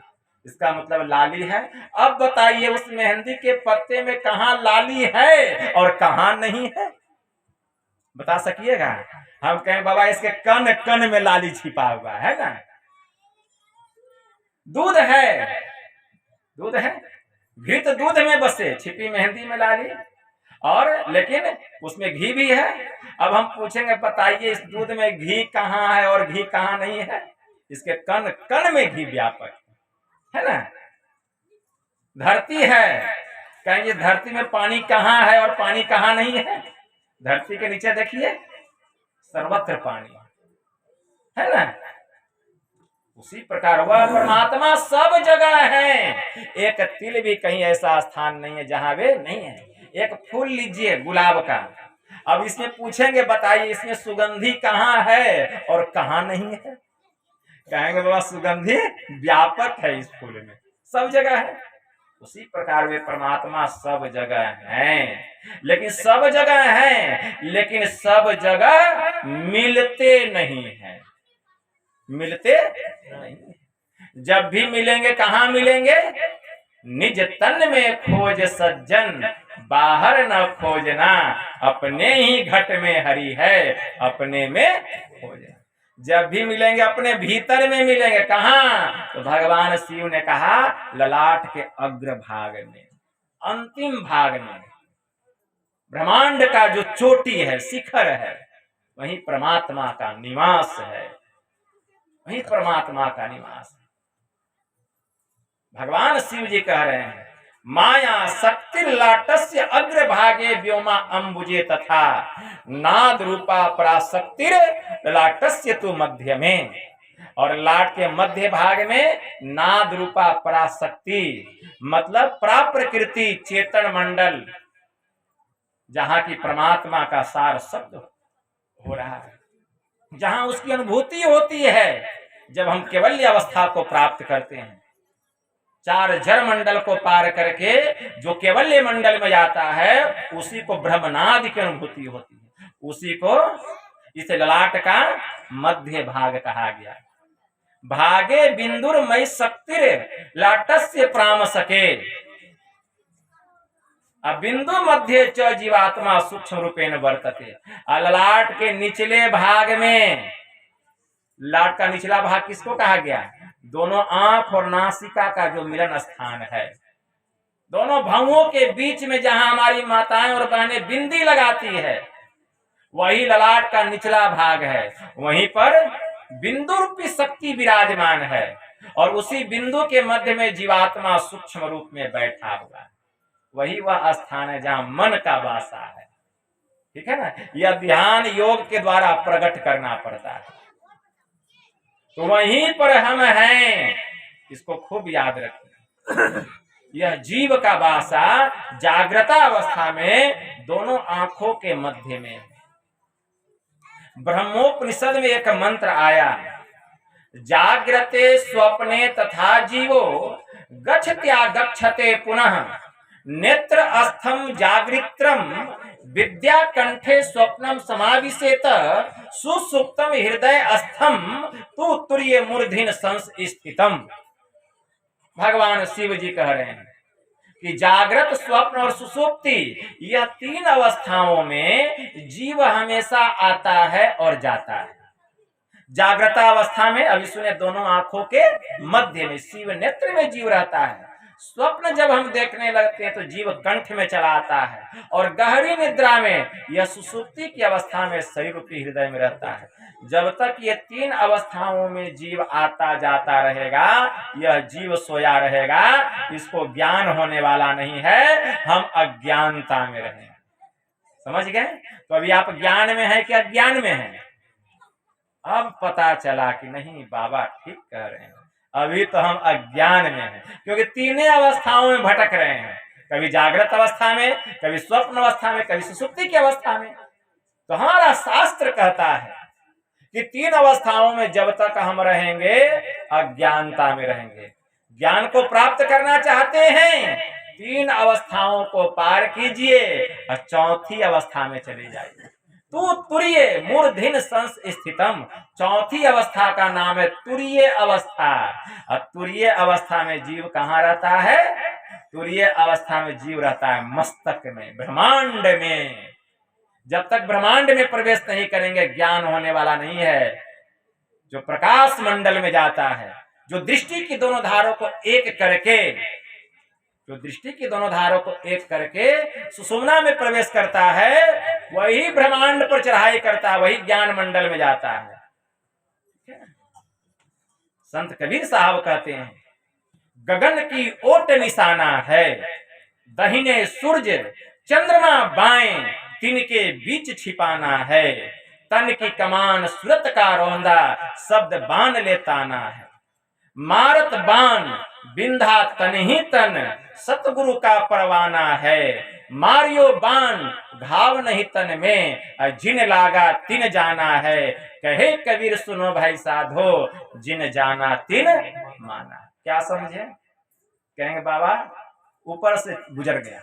इसका मतलब लाली है। अब बताइए उस मेहंदी के पत्ते में कहाँ लाली है और कहाँ नहीं है, बता सकिएगा? हम कहें बाबा इसके कन कन में लाली छिपा हुआ है ना। दूध है, दूध है, घृत दूध में बसे छिपी मेहंदी में लाली, और लेकिन उसमें घी भी है। अब हम पूछेंगे बताइए इस दूध में घी कहाँ है और घी कहाँ नहीं है? इसके कण कण में घी व्यापक है ना। धरती है, कहेंगे धरती में पानी कहाँ है और पानी कहाँ नहीं है? धरती के नीचे देखिए सर्वत्र पानी है ना। उसी प्रकार वह परमात्मा सब जगह है, एक तिल भी कहीं ऐसा स्थान नहीं है जहां वे नहीं है। एक फूल लीजिए गुलाब का, अब इसमें पूछेंगे बताइए इसमें सुगंधी कहाँ है और कहाँ नहीं है? कहेंगे बाबा सुगंधी व्यापक है इस फूल में, सब जगह है। उसी प्रकार वे परमात्मा सब जगह हैं, लेकिन सब जगह हैं लेकिन सब जगह मिलते नहीं हैं, मिलते नहीं। जब भी मिलेंगे कहाँ मिलेंगे? निज तन में खोज सज्जन, बाहर न खोजना, अपने ही घट में हरि है, अपने में खोजना। जब भी मिलेंगे अपने भीतर में मिलेंगे। कहाँ? तो भगवान शिव ने कहा ललाट के अग्र भाग में, अंतिम भाग में, ब्रह्मांड का जो चोटी है, शिखर है, वहीं परमात्मा का निवास है, वहीं परमात्मा का निवास है। भगवान शिव जी कह रहे हैं माया शक्ति लाटस्य अग्र भागे व्योमा अंबुजे तथा, नाद रूपा पराशक्तिर लाटस्य तु मध्य में। और लाट के मध्य भाग में नाद रूपा पराशक्ति, मतलब प्राप्रकृति चेतन मंडल, जहां की परमात्मा का सार शब्द हो रहा है, जहां उसकी अनुभूति होती है जब हम केवल्य अवस्था को प्राप्त करते हैं। चार जड़ मंडल को पार करके जो केवल्य मंडल में जाता है उसी को ब्रह्मनाद की अनुभूति होती है, उसी को इस ललाट का मध्य भाग कहा गया। भागे बिंदुर मई शक्तिर लाटस्य प्राम सके, बिंदु मध्य च जीवात्मा सूक्ष्म रूपेण वर्तते। ललाट के निचले भाग में, लाट का निचला भाग किसको कहा गया? दोनों आंख और नासिका का जो मिलन स्थान है, दोनों भवों के बीच में जहां हमारी माताएं और बहनें बिंदी लगाती है, वही ललाट का निचला भाग है। वहीं पर बिंदु रूपी शक्ति विराजमान है और उसी बिंदु के मध्य में जीवात्मा सूक्ष्म रूप में बैठा हुआ है। वही वह स्थान है जहां मन का वासा है, ठीक है ना। यह ध्यान योग के द्वारा प्रकट करना पड़ता है, तो वहीं पर हम हैं, इसको खूब याद रखें। यह जीव का वासा जागृता अवस्था में दोनों आंखों के मध्य में। ब्रह्मोपनिषद में एक मंत्र आया, जाग्रते स्वप्ने तथा जीवो गच्छत्या गच्छते पुनः, नेत्र अस्थम जागृत्रम विद्या कंठे स्वप्नम समाविशेत, सुसुप्तम हृदय अस्थम तु तुर्य मूर्धिन संस्थितम। भगवान शिव जी कह रहे हैं कि जागृत, स्वप्न और सुसुप्ति, यह तीन अवस्थाओं में जीव हमेशा आता है और जाता है। जागृता अवस्था में अभी सुने दोनों आंखों के मध्य में शिव नेत्र में जीव रहता है। स्वप्न जब हम देखने लगते हैं तो जीव कंठ में चला आता है, और गहरी निद्रा में यह सुसुप्ति की अवस्था में शरीर रूपी हृदय में रहता है। जब तक ये तीन अवस्थाओं में जीव आता जाता रहेगा, यह जीव सोया रहेगा, इसको ज्ञान होने वाला नहीं है, हम अज्ञानता में रहेंगे। समझ गए? तो अभी आप ज्ञान में है कि अज्ञान में है? अब पता चला कि नहीं, बाबा ठीक कह रहे हैं, अभी तो हम अज्ञान में हैं, क्योंकि तीनों अवस्थाओं में भटक रहे हैं, कभी जागृत अवस्था में, कभी स्वप्न अवस्था में, कभी सुसुप्ति की अवस्था में। तो हमारा शास्त्र कहता है कि तीन अवस्थाओं में जब तक हम रहेंगे, अज्ञानता में रहेंगे। ज्ञान को प्राप्त करना चाहते हैं, तीन अवस्थाओं को पार कीजिए और चौथी अवस्था में चले जाइए। तू तुरीय मूर्धन संस्थितम, चौथी अवस्था का नाम है तुरीय अवस्था। और तुरीय अवस्था में जीव कहाँ रहता है? तुरीय अवस्था में जीव रहता है मस्तक में, ब्रह्मांड में। जब तक ब्रह्मांड में प्रवेश नहीं करेंगे, ज्ञान होने वाला नहीं है। जो प्रकाश मंडल में जाता है, जो दृष्टि की दोनों धारों को एक करके, जो दृष्टि की दोनों धारों को एक करके सुषुम्ना में प्रवेश करता है, वही ब्रह्मांड पर चढ़ाई करता है, वही ज्ञान मंडल में जाता है। संत कबीर साहब कहते हैं, गगन की ओट निशाना है, दाहिने सूर्य चंद्रमा बाएं, तिनके बीच छिपाना है। तन की कमान सूरत का रौंदा, शब्द बाण ले ताना है। मारत बाण बिंधा तन ही तन, सतगुरु का परवाना है। मारियो बाण घाव नहीं तन में, जिन लागा तिन जाना है। कहे कबीर सुनो भाई साधो, जिन जाना तिन माना। क्या समझे? कहेंगे बाबा ऊपर से गुजर गया,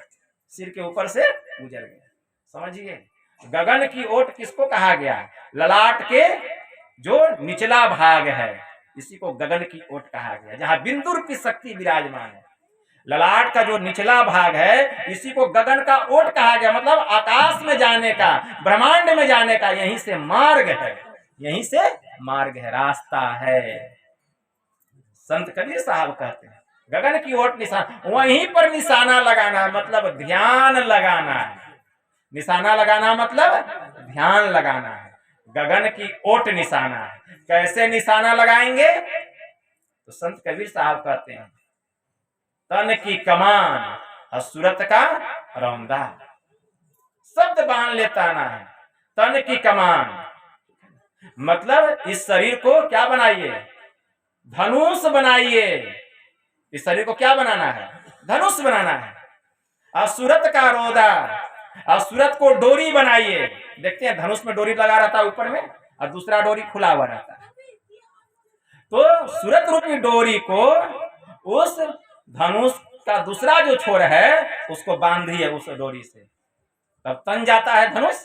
सिर के ऊपर से गुजर गया। समझिए, गगन की ओट किसको कहा गया? ललाट के जो निचला भाग है, इसी को गगन की ओट कहा गया, जहां बिंदु की शक्ति विराजमान है। ललाट का जो निचला भाग है, इसी को गगन का ओट कहा गया। मतलब आकाश में जाने का, ब्रह्मांड में जाने का यहीं से मार्ग है, यहीं से मार्ग है, रास्ता है। संत कबीर साहब कहते हैं, गगन की ओट निशाना, वहीं पर निशाना लगाना मतलब ध्यान लगाना है। निशाना लगाना मतलब ध्यान लगाना है। गगन की ओट निशाना है। कैसे निशाना लगाएंगे? तो संत कबीर साहब कहते हैं, तन की कमान और सूरत का रौंदा, शब्द बांध लेता ना है। तन की कमान मतलब इस शरीर को क्या बनाइए? धनुष बनाइए। इस शरीर को क्या बनाना है? धनुष बनाना है। और सूरत का रौदा, और सूरत को डोरी बनाइए। देखते हैं धनुष में डोरी लगा रहता है ऊपर में, और दूसरा डोरी खुला हुआ रहता है। तो सूरत रूपी डोरी को उस धनुष का दूसरा जो छोर है उसको बांधिए उस डोरी से, तब तन जाता है धनुष।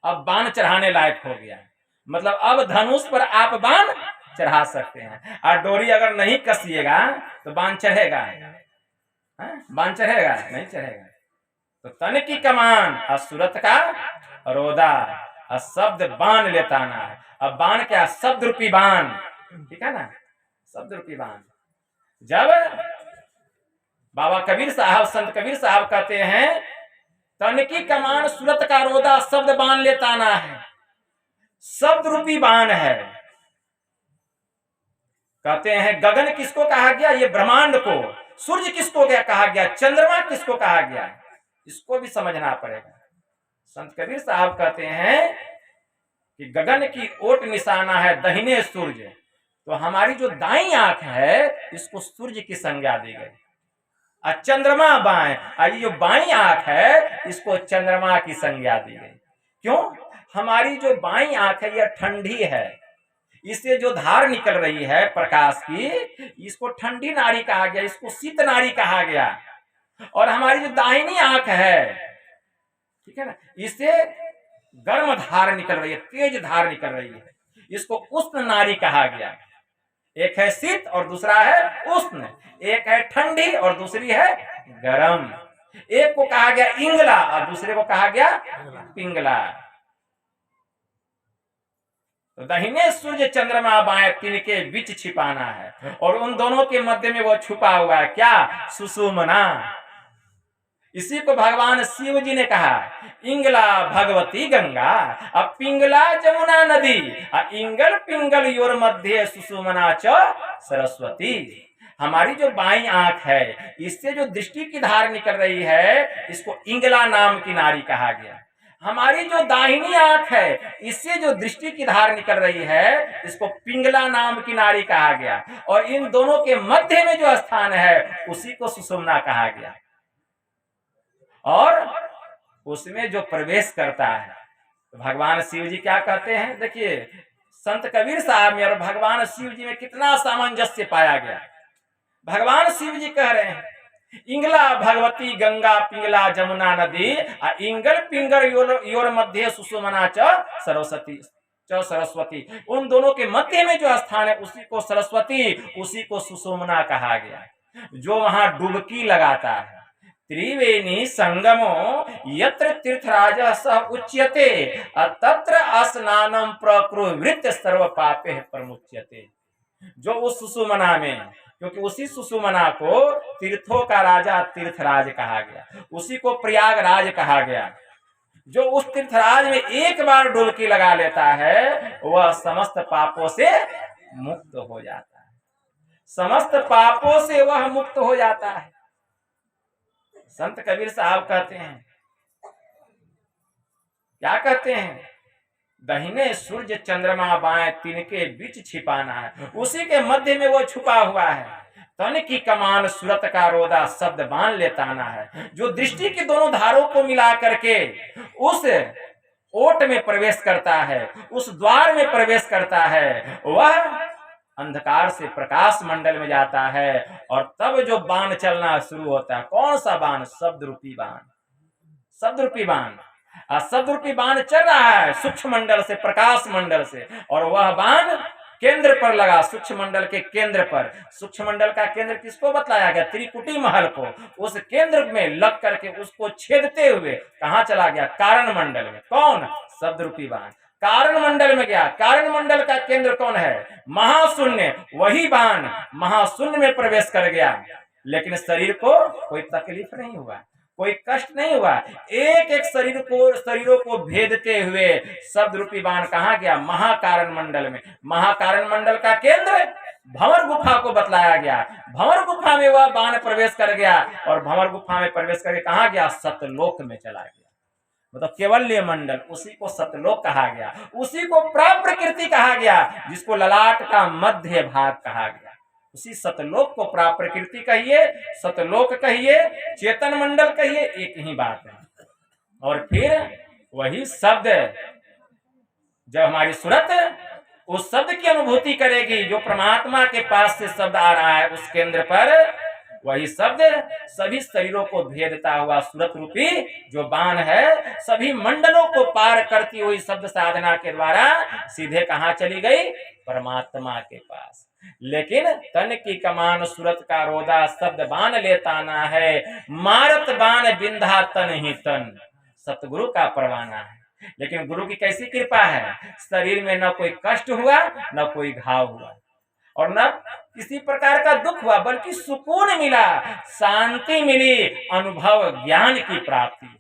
अब बाण चढ़ाने लायक हो गया, मतलब अब धनुष पर आप बाण चढ़ा सकते हैं। और डोरी अगर नहीं कसिएगा तो बाण चढ़ेगा? बाण चढ़ेगा? नहीं चढ़ेगा। तो तन की कमान और सूरत का रोदा और शब्द बाण लेताना है। अब बाण क्या? शब्द रूपी बाण, ठीक है ना, शब्द रूपी बाण। जब बाबा कबीर साहब, संत कबीर साहब कहते हैं, तन की कमान सूरत का रोदा शब्द बाण लेताना है, शब्द रूपी बाण है। कहते हैं गगन किसको कहा गया? ये ब्रह्मांड को। सूर्य किसको क्या कहा गया? चंद्रमा किसको कहा गया? इसको भी समझना पड़ेगा। संत कबीर साहब कहते हैं कि गगन की ओट निशाना है, दाहिने सूर्य। तो हमारी जो दाईं आंख है इसको सूर्य की संज्ञा दी गई, और चंद्रमा बाएं, और ये जो बाईं आंख है इसको चंद्रमा की संज्ञा दी गई। क्यों? हमारी जो बाईं आंख है यह ठंडी है, इससे जो धार निकल रही है प्रकाश की, इसको ठंडी नाड़ी कहा गया, इसको शीत नाड़ी कहा गया। और हमारी जो दाहिनी आंख है, ठीक है ना, इससे गर्म धार निकल रही है, तेज धार निकल रही है, इसको उष्ण नाड़ी कहा गया। एक है शीत और दूसरा है उष्ण, एक है ठंडी और दूसरी है गर्म। एक को कहा गया इंगला और दूसरे को कहा गया पिंगला। तो दाहिने सूर्य चंद्रमा बाएं तिनके बीच छिपाना है, और उन दोनों के मध्य में वो छुपा हुआ है क्या? सुषुम्ना। इसी को भगवान शिव जी ने कहा, इंगला भगवती गंगा, अब पिंगला जमुना नदी, इंगल पिंगल योर मध्य सुषुम्ना च सरस्वती। हमारी जो बाईं आंख है, इससे जो दृष्टि की धार निकल रही है, इसको इंगला नाम की नारी कहा गया। हमारी जो दाहिनी आंख है, इससे जो दृष्टि की धार निकल रही है, इसको पिंगला नाम की नारी कहा गया, और इन दोनों के मध्य में जो स्थान है, उसी को सुषुम्ना कहा गया। और उसमें जो प्रवेश करता है, तो भगवान शिव जी क्या कहते हैं? देखिए संत कबीर साहब में और भगवान शिव जी में कितना सामंजस्य पाया गया। भगवान शिव जी कह रहे हैं, इंगला भगवती गंगा पिंगला जमुना नदी, इंगल पिंगल योर मध्य सुषुम्ना च सरस्वती। उन दोनों के मध्य में जो स्थान है, उसी को सरस्वती, उसी को सुषुम्ना कहा गया। जो वहां डुबकी लगाता है, त्रिवेणी संगमो यत्र तीर्थराज सह उच्यते, तत्र स्नानम प्रकृवृत सर्व पापे प्रमुच्यते। जो उस सुषुम्ना में, क्योंकि उसी सुषुम्ना को तीर्थों का राजा तीर्थराज कहा गया, उसी को प्रयागराज कहा गया। जो उस तीर्थराज में एक बार डुबकी लगा लेता है, वह समस्त पापों से मुक्त हो जाता है, समस्त पापों से वह मुक्त हो जाता है। संत कबीर साहब कहते हैं, क्या कहते हैं? दाहिने सूर्य चंद्रमा बाएं तिनके बीच छिपाना है, उसी के मध्य में वो छुपा हुआ है। तन की कमान सूरत का रोदा शब्द बांध लेताना है। जो दृष्टि की दोनों धारों को मिला करके उस ओट में प्रवेश करता है, उस द्वार में प्रवेश करता है, वह अंधकार से प्रकाश मंडल में जाता है। और तब जो बाण चलना शुरू होता है, कौन सा बाण? शब्द रूपी बाण। शब्द रूपी बाण, शब्द रूपी बाण चल रहा है सूक्ष्म मंडल से, प्रकाश मंडल से, और वह बाण केंद्र पर लगा, सूक्ष्म मंडल के केंद्र पर। सूक्ष्म मंडल का केंद्र किसको बतलाया गया? त्रिकुटी महल को। उस केंद्र में लग करके उसको छेदते हुए कहां चला गया? कारण मंडल में। कौन? शब्द रूपी बाण कारण मंडल में गया। कारण मंडल का केंद्र कौन है? महाशून्य। वही बाण महाशून्य में प्रवेश कर गया, लेकिन शरीर को कोई तकलीफ नहीं हुआ, कोई कष्ट नहीं हुआ। एक एक शरीरों को भेदते हुए शब्द रूपी बाण कहाँ गया? महाकारण मंडल में। महाकारण मंडल का केंद्र भंवर गुफा को बतलाया गया। भंवर गुफा में वह बाण प्रवेश कर गया, और भंवर गुफा में प्रवेश करके कहाँ गया? सतलोक में चला गया। मतलब केवल्य मंडल, उसी को सतलोक कहा गया, उसी को प्राप्रकृति कहा गया, जिसको ललाट का मध्य भाग कहा गया। उसी सतलोक को प्राप्रकृति कहिए, सतलोक कहिए, चेतन मंडल कहिए, एक ही बात है। और फिर वही शब्द जब हमारी सूरत उस शब्द की अनुभूति करेगी, जो परमात्मा के पास से शब्द आ रहा है उस केंद्र पर, वही शब्द सभी शरीरों को भेदता हुआ सूरत रूपी जो बाण है, सभी मंडलों को पार करती हुई शब्द साधना के द्वारा सीधे कहां चली गई? परमात्मा के पास। लेकिन तन की कमान सूरत का रोदा शब्द बाण लेताना है, मारत बाण बिंधा तन ही तन। सतगुरु का परवाना है। लेकिन गुरु की कैसी कृपा है? शरीर में न कोई कष्ट हुआ, न कोई घाव हुआ, और न किसी प्रकार का दुख हुआ, बल्कि सुकून मिला, शांति मिली, अनुभव ज्ञान की प्राप्ति हुई।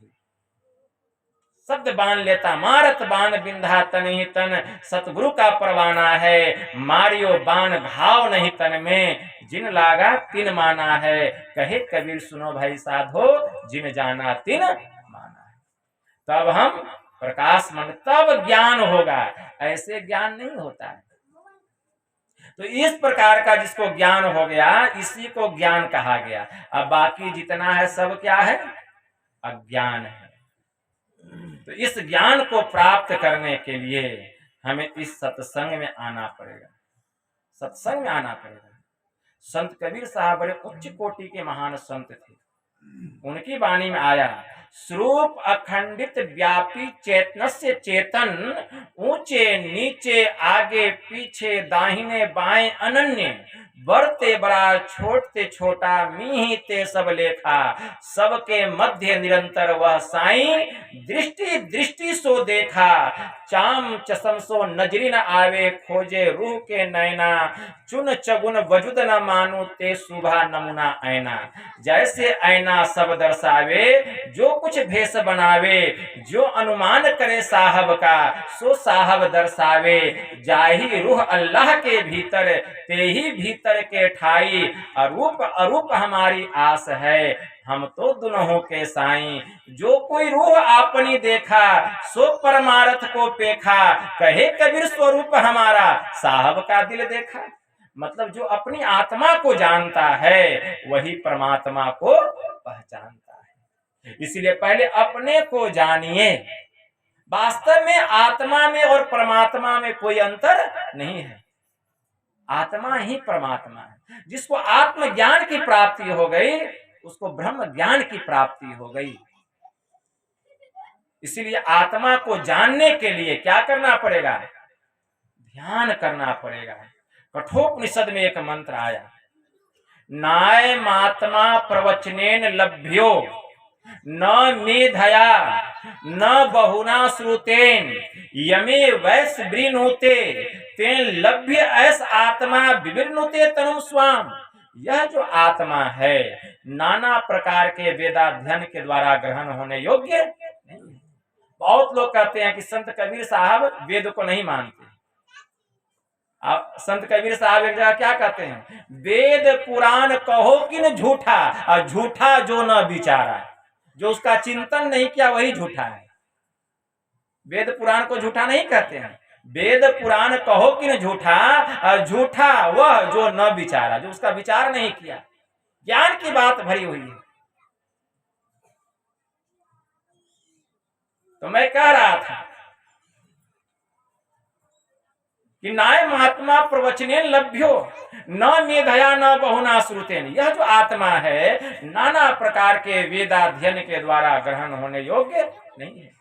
शब्द बाण लेता मारत बाण बिंधा तन ही तन, सतगुरु का परवाना है, मारियो बाण घाव नहीं तन में, जिन लागा तिन माना है, कहे कबीर सुनो भाई साधो, जिन जाना तिन माना है। तब हम प्रकाश मंडल, तब ज्ञान होगा, ऐसे ज्ञान नहीं होता है। तो इस प्रकार का जिसको ज्ञान हो गया, इसी को ज्ञान कहा गया। अब बाकी जितना है सब क्या है? अज्ञान है। तो इस ज्ञान को प्राप्त करने के लिए हमें इस सत्संग में आना पड़ेगा, सत्संग में आना पड़ेगा। संत कबीर साहब बड़े उच्च कोटि के महान संत थे। उनकी वाणी में आया, स्वरूप अखंडित व्यापी चेतनस्य चेतन, ऊंचे नीचे आगे पीछे दाहिने बाएं अनन्य, बड़ते बड़ा छोटते छोटा मीही ते सब लेखा, सबके मध्य निरंतर वह साईं, दृष्टि दृष्टि सो देखा, चाम चसम सो नजरी न आवे, खोजे रूह के नैना, चुन चगुन वजुद न मानो, ते सुभा नमुना ऐना। जैसे ऐना सब दर्शावे, जो कुछ भेष बनावे, जो अनुमान करे साहब का, सो साहब दर्शावे। जाही रूह अल्लाह के भीतर, ते ही भीतर के ठाई, अरूप अरूप हमारी आस है, हम तो दुनहों के साईं। जो कोई रूह आपनी देखा, सो परमार्थ को पेखा, कहे कबीर स्वरूप हमारा, साहब का दिल देखा। मतलब जो अपनी आत्मा को जानता है, वही परमात्मा को पहचानता है। इसलिए पहले अपने को जानिए। वास्तव में आत्मा में और परमात्मा में कोई अंतर नहीं है। आत्मा ही परमात्मा है। जिसको आत्मज्ञान की प्राप्ति हो गई, उसको ब्रह्म ज्ञान की प्राप्ति हो गई। इसीलिए आत्मा को जानने के लिए क्या करना पड़ेगा? ध्यान करना पड़ेगा। कठोपनिषद में एक मंत्र आया, नायमात्मा प्रवचनेन लभ्यो, न मेधया न बहुना श्रुतेन, यमे वैस वृणुते, तेन लभ्य ऐस आत्मा विवृणुते तनुम स्वाम। यह जो आत्मा है, नाना प्रकार के वेदाध्ययन के द्वारा ग्रहण होने योग्य नहीं है। बहुत लोग कहते हैं कि संत कबीर साहब वेद को नहीं मानते। संत कबीर साहब एक जगह क्या कहते हैं, वेद पुराण कहो कि न झूठा, और झूठा जो न विचारा। जो उसका चिंतन नहीं किया वही झूठा है। वेद पुराण को झूठा नहीं कहते हैं। वेद पुराण कहो कि न झूठा, और झूठा वह जो न विचारा, जो उसका विचार नहीं किया। ज्ञान की बात भरी हुई है। तो मैं कह रहा था कि नाय महात्मा प्रवचनेन लभ्यो, न मेधया न बहुना श्रुतेन। यह जो आत्मा है, नाना प्रकार के वेदाध्ययन के द्वारा ग्रहण होने योग्य नहीं है।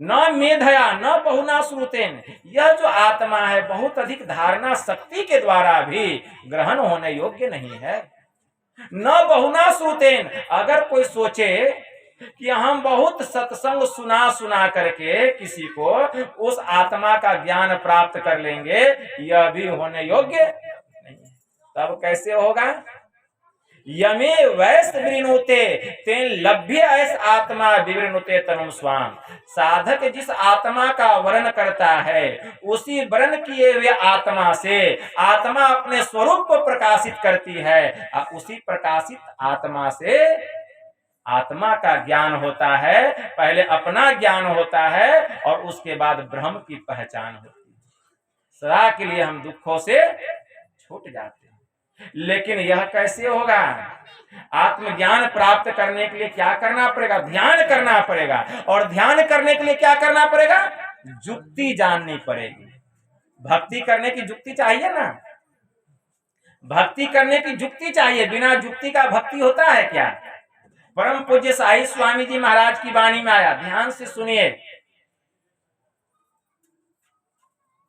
न मेधया न बहुना श्रुतेन, यह जो आत्मा है, बहुत अधिक धारणा शक्ति के द्वारा भी ग्रहण होने योग्य नहीं है। न बहुना श्रुतेन, अगर कोई सोचे कि हम बहुत सत्संग सुना करके किसी को उस आत्मा का ज्ञान प्राप्त कर लेंगे, यह भी होने योग्य नहीं। तब कैसे होगा? यमे वैस विवृणुते, तेन लभ्य ऐस आत्मा विवृणुते तनुम स्वाम। साधक जिस आत्मा का वर्णन करता है, उसी वर्णन किए हुए आत्मा से आत्मा अपने स्वरूप को प्रकाशित करती है, और उसी प्रकाशित आत्मा से आत्मा का ज्ञान होता है। पहले अपना ज्ञान होता है और उसके बाद ब्रह्म की पहचान होती है। सदा के लिए हम दुखों से छूट जाते हैं। लेकिन यह कैसे होगा? आत्मज्ञान प्राप्त करने के लिए क्या करना पड़ेगा? ध्यान करना पड़ेगा। और ध्यान करने के लिए क्या करना पड़ेगा? जुक्ति जाननी पड़ेगी। भक्ति करने की जुक्ति चाहिए ना। भक्ति करने की जुक्ति चाहिए। बिना जुक्ति का भक्ति होता है क्या? परम पूज्य साई स्वामी जी महाराज की वाणी में आया, ध्यान से सुनिए।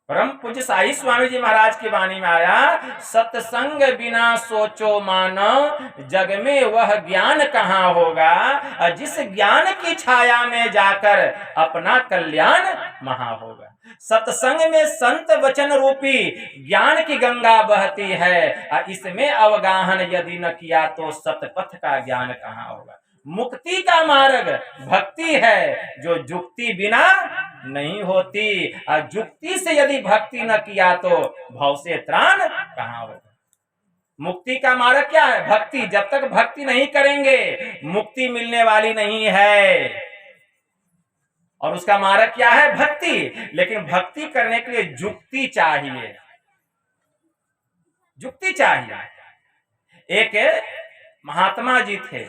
परम पूज्य साई स्वामी जी महाराज की वाणी में आया, सत्संग बिना सोचो मानव, जग में वह ज्ञान कहाँ होगा। जिस ज्ञान की छाया में जाकर अपना कल्याण महा होगा। सत्संग में संत वचन रूपी ज्ञान की गंगा बहती है, इसमें अवगाहन यदि न किया तो सतपथ का ज्ञान कहाँ होगा। मुक्ति का मार्ग भक्ति है, जो जुक्ति बिना नहीं होती। और जुक्ति से यदि भक्ति न किया तो भव से त्राण कहाँ होगा। मुक्ति का मार्ग क्या है? भक्ति। जब तक भक्ति नहीं करेंगे, मुक्ति मिलने वाली नहीं है। और उसका मार्ग क्या है? भक्ति। लेकिन भक्ति करने के लिए जुक्ति चाहिए। जुक्ति चाहिए। एक महात्मा जी थे,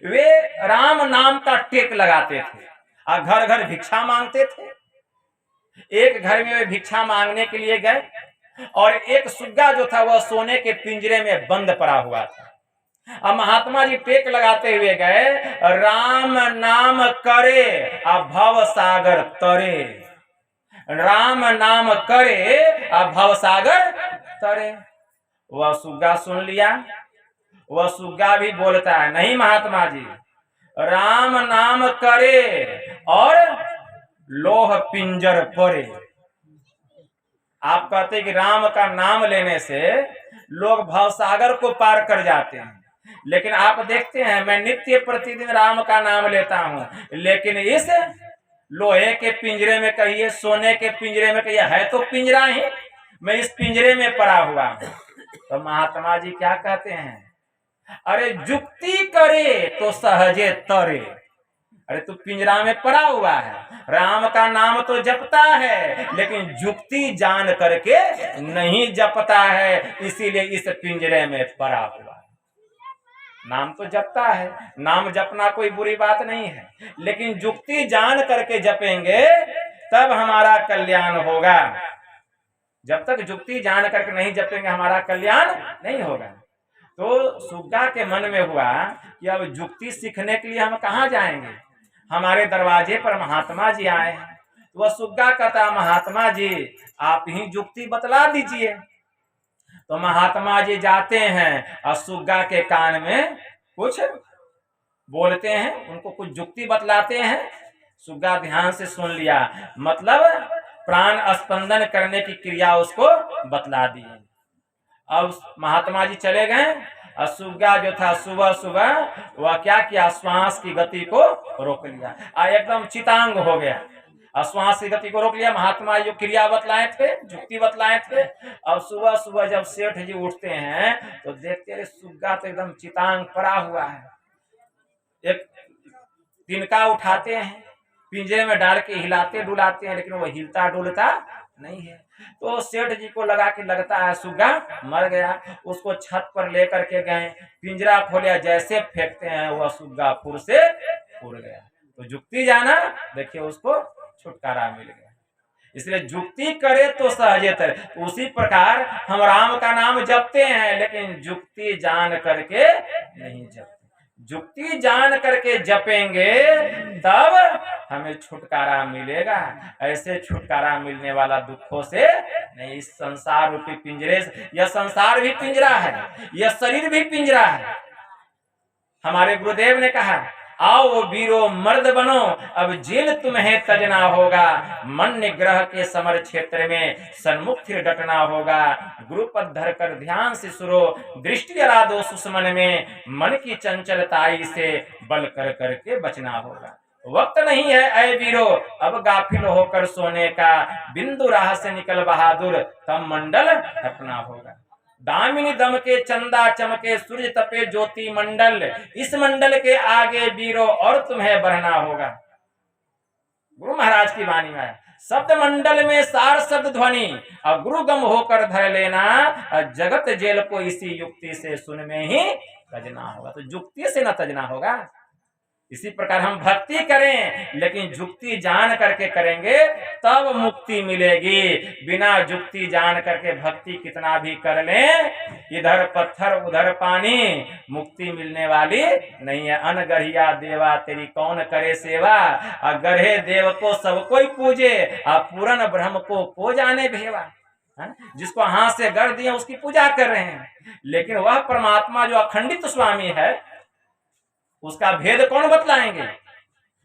वे राम नाम का टेक लगाते थे और घर घर भिक्षा मांगते थे। एक घर में वे भिक्षा मांगने के लिए गए और एक सुग्गा जो था वह सोने के पिंजरे में बंद पड़ा हुआ था। अब महात्मा जी टेक लगाते हुए गए, राम नाम करे और भव सागर तरे। राम नाम करे और भव सागर तरे। वह सुग्गा सुन लिया। वह सुग्गा भी बोलता है, नहीं महात्मा जी, राम नाम करे और लोह पिंजर परे। आप कहते हैं कि राम का नाम लेने से लोग भवसागर को पार कर जाते हैं, लेकिन आप देखते हैं मैं नित्य प्रतिदिन राम का नाम लेता हूं, लेकिन इस लोहे के पिंजरे में कहिए, सोने के पिंजरे में कहिए, है तो पिंजरा ही, मैं इस पिंजरे में पड़ा हुआ हूं। तो महात्मा जी क्या कहते हैं, अरे जुक्ति करे तो सहजे तरे। अरे तू पिंजरा में पड़ा हुआ है, राम का नाम तो जपता है, लेकिन जुक्ति जान करके नहीं जपता है, इसीलिए इस पिंजरे में पड़ा हुआ है। नाम तो जपता है, नाम जपना कोई बुरी बात नहीं है, लेकिन जुक्ति जान करके जपेंगे तब हमारा कल्याण होगा। जब तक जुक्ति जान करके नहीं जपेंगे हमारा कल्याण नहीं होगा। तो सुग्गा के मन में हुआ कि अब जुक्ति सीखने के लिए हम कहाँ जाएंगे, हमारे दरवाजे पर महात्मा जी आए हैं। तो वह सुग्गा कहता, महात्मा जी आप ही जुक्ति बतला दीजिए। तो महात्मा जी जाते हैं और सुग्गा के कान में कुछ बोलते हैं, उनको कुछ जुक्ति बतलाते हैं। सुग्गा ध्यान से सुन लिया, मतलब प्राण स्पंदन करने की क्रिया उसको बतला दी। अब महात्मा जी चले गए और सुग्गा जो था सुबह सुबह वह क्या किया, श्वास की गति को रोक लिया और एकदम चितांग हो गया। श्वास की गति को रोक लिया। महात्मा जो क्रिया बतलाए थे, जुक्ति बतलाए थे, और सुबह सुबह जब सेठ जी उठते हैं तो देखते हैं सुग्गा तो एकदम चितांग पड़ा हुआ है। एक तिनका उठाते हैं, पिंजरे में डाल के हिलाते डुलाते हैं, लेकिन वो हिलता डुलता नहीं है। तो सेठ जी को लगा कि लगता है सुग्गा मर गया। उसको छत पर लेकर के गए, पिंजरा खोलिया, जैसे फेंकते हैं वह सुग्गा फुर से उड़ गया। तो जुक्ति जाना, देखिए उसको छुटकारा मिल गया। इसलिए जुक्ति करे तो सहजे तरे। उसी प्रकार हम राम का नाम जपते हैं, लेकिन जुक्ति जान करके नहीं जपते। जुक्ति जान करके जपेंगे तब हमें छुटकारा मिलेगा। ऐसे छुटकारा मिलने वाला दुखों से नहीं। इस संसार रूपी पिंजरे से, यह संसार भी पिंजरा है, यह शरीर भी पिंजरा है। हमारे गुरुदेव ने कहा, आओ वीरो मर्द बनो, अब जेल तुम्हें तजना होगा, मन निग्रह के समर क्षेत्र में सन्मुख फिर डटना होगा। गुरुपद धर कर ध्यान से सुरो, दृष्टि जला दो सुषमन में, मन की चंचलताई से बल कर करके बचना होगा। वक्त नहीं है ऐ वीरो अब गाफिल होकर सोने का, बिंदु राह से निकल बहादुर, तब मंडल ढकना होगा। दामिनी दम के चंदा चमके, सूर्य तपे ज्योति मंडल, इस मंडल के आगे वीरो और तुम्हें बढ़ना होगा। गुरु महाराज की वाणी में शब्द मंडल में सार शब्द ध्वनि, और गुरु गम होकर धर लेना, जगत जेल को इसी युक्ति से सुन में ही तजना होगा। तो जुक्ति से न तजना होगा। इसी प्रकार हम भक्ति करें, लेकिन जुक्ति जान करके करेंगे तब मुक्ति मिलेगी। बिना जुक्ति जान करके भक्ति कितना भी कर लें, इधर पत्थर उधर पानी, मुक्ति मिलने वाली नहीं है। अनगढ़िया देवा तेरी कौन करे सेवा, और गढ़े देव को सब कोई पूजे, और पूरन ब्रह्म को जाने भेवा। जिसको हाथ से गढ़ दिया उसकी पूजा कर रहे हैं, लेकिन वह परमात्मा जो अखंडित स्वामी है उसका भेद कौन बतलाएंगे,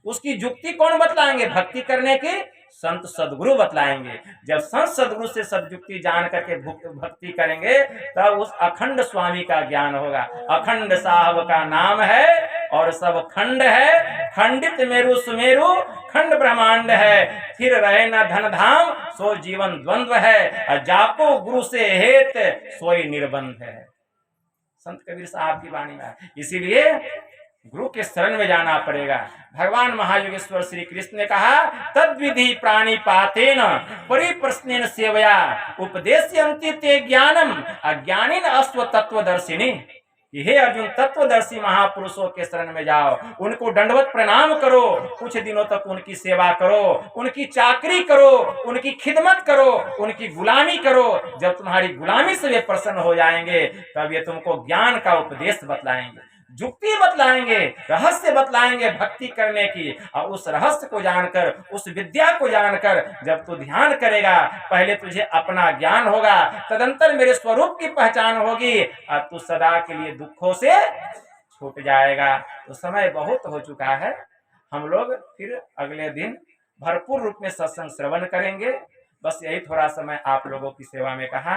उसकी जुक्ति कौन बतलाएंगे? भक्ति करने के संत सदगुरु बतलाएंगे। जब संत सदगुरु से सदयुक्ति जान करके भक्ति करेंगे तब उस अखंड स्वामी का ज्ञान होगा। अखंड साहब का नाम है और सब खंड है, खंडित मेरु सुमेरु खंड ब्रह्मांड है, फिर रहे न धन धाम सो जीवन द्वंद्व है, जाको गुरु से हेत सोई निर्बंध है। संत कबीर साहब की वाणी में। इसीलिए गुरु के शरण में जाना पड़ेगा। भगवान महायोगेश्वर श्री कृष्ण ने कहा, तद्विधि प्राणी पातेन परिप्रश्नेन सेवया उपदेशयन्ति ते ज्ञानम अज्ञानिन अस्व तत्वदर्शिनी। हे अर्जुन, तत्वदर्शी महापुरुषों के शरण में जाओ, उनको दंडवत प्रणाम करो, कुछ दिनों तक उनकी सेवा करो, उनकी चाकरी करो, उनकी खिदमत करो, उनकी गुलामी करो। जब तुम्हारी गुलामी से वे प्रसन्न हो जाएंगे तब ये तुमको ज्ञान का उपदेश बतलाएंगे, जुक्ति बतलाएंगे, रहस्य बतलाएंगे भक्ति करने की। और उस रहस्य को जानकर, उस विद्या को जानकर जब तू ध्यान करेगा, पहले तुझे अपना ज्ञान होगा, तदंतर मेरे स्वरूप की पहचान होगी, और तू सदा के लिए दुखों से छूट जाएगा। तो समय बहुत हो चुका है, हम लोग फिर अगले दिन भरपूर रूप में सत्संग श्रवण करेंगे। बस यही थोड़ा सा मैं आप लोगों की सेवा में कहा,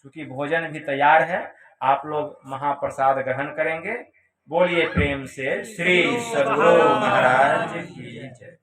क्योंकि भोजन भी तैयार है, आप लोग महाप्रसाद ग्रहण करेंगे। बोलिए प्रेम से श्री सद्गुरु महाराज की जय।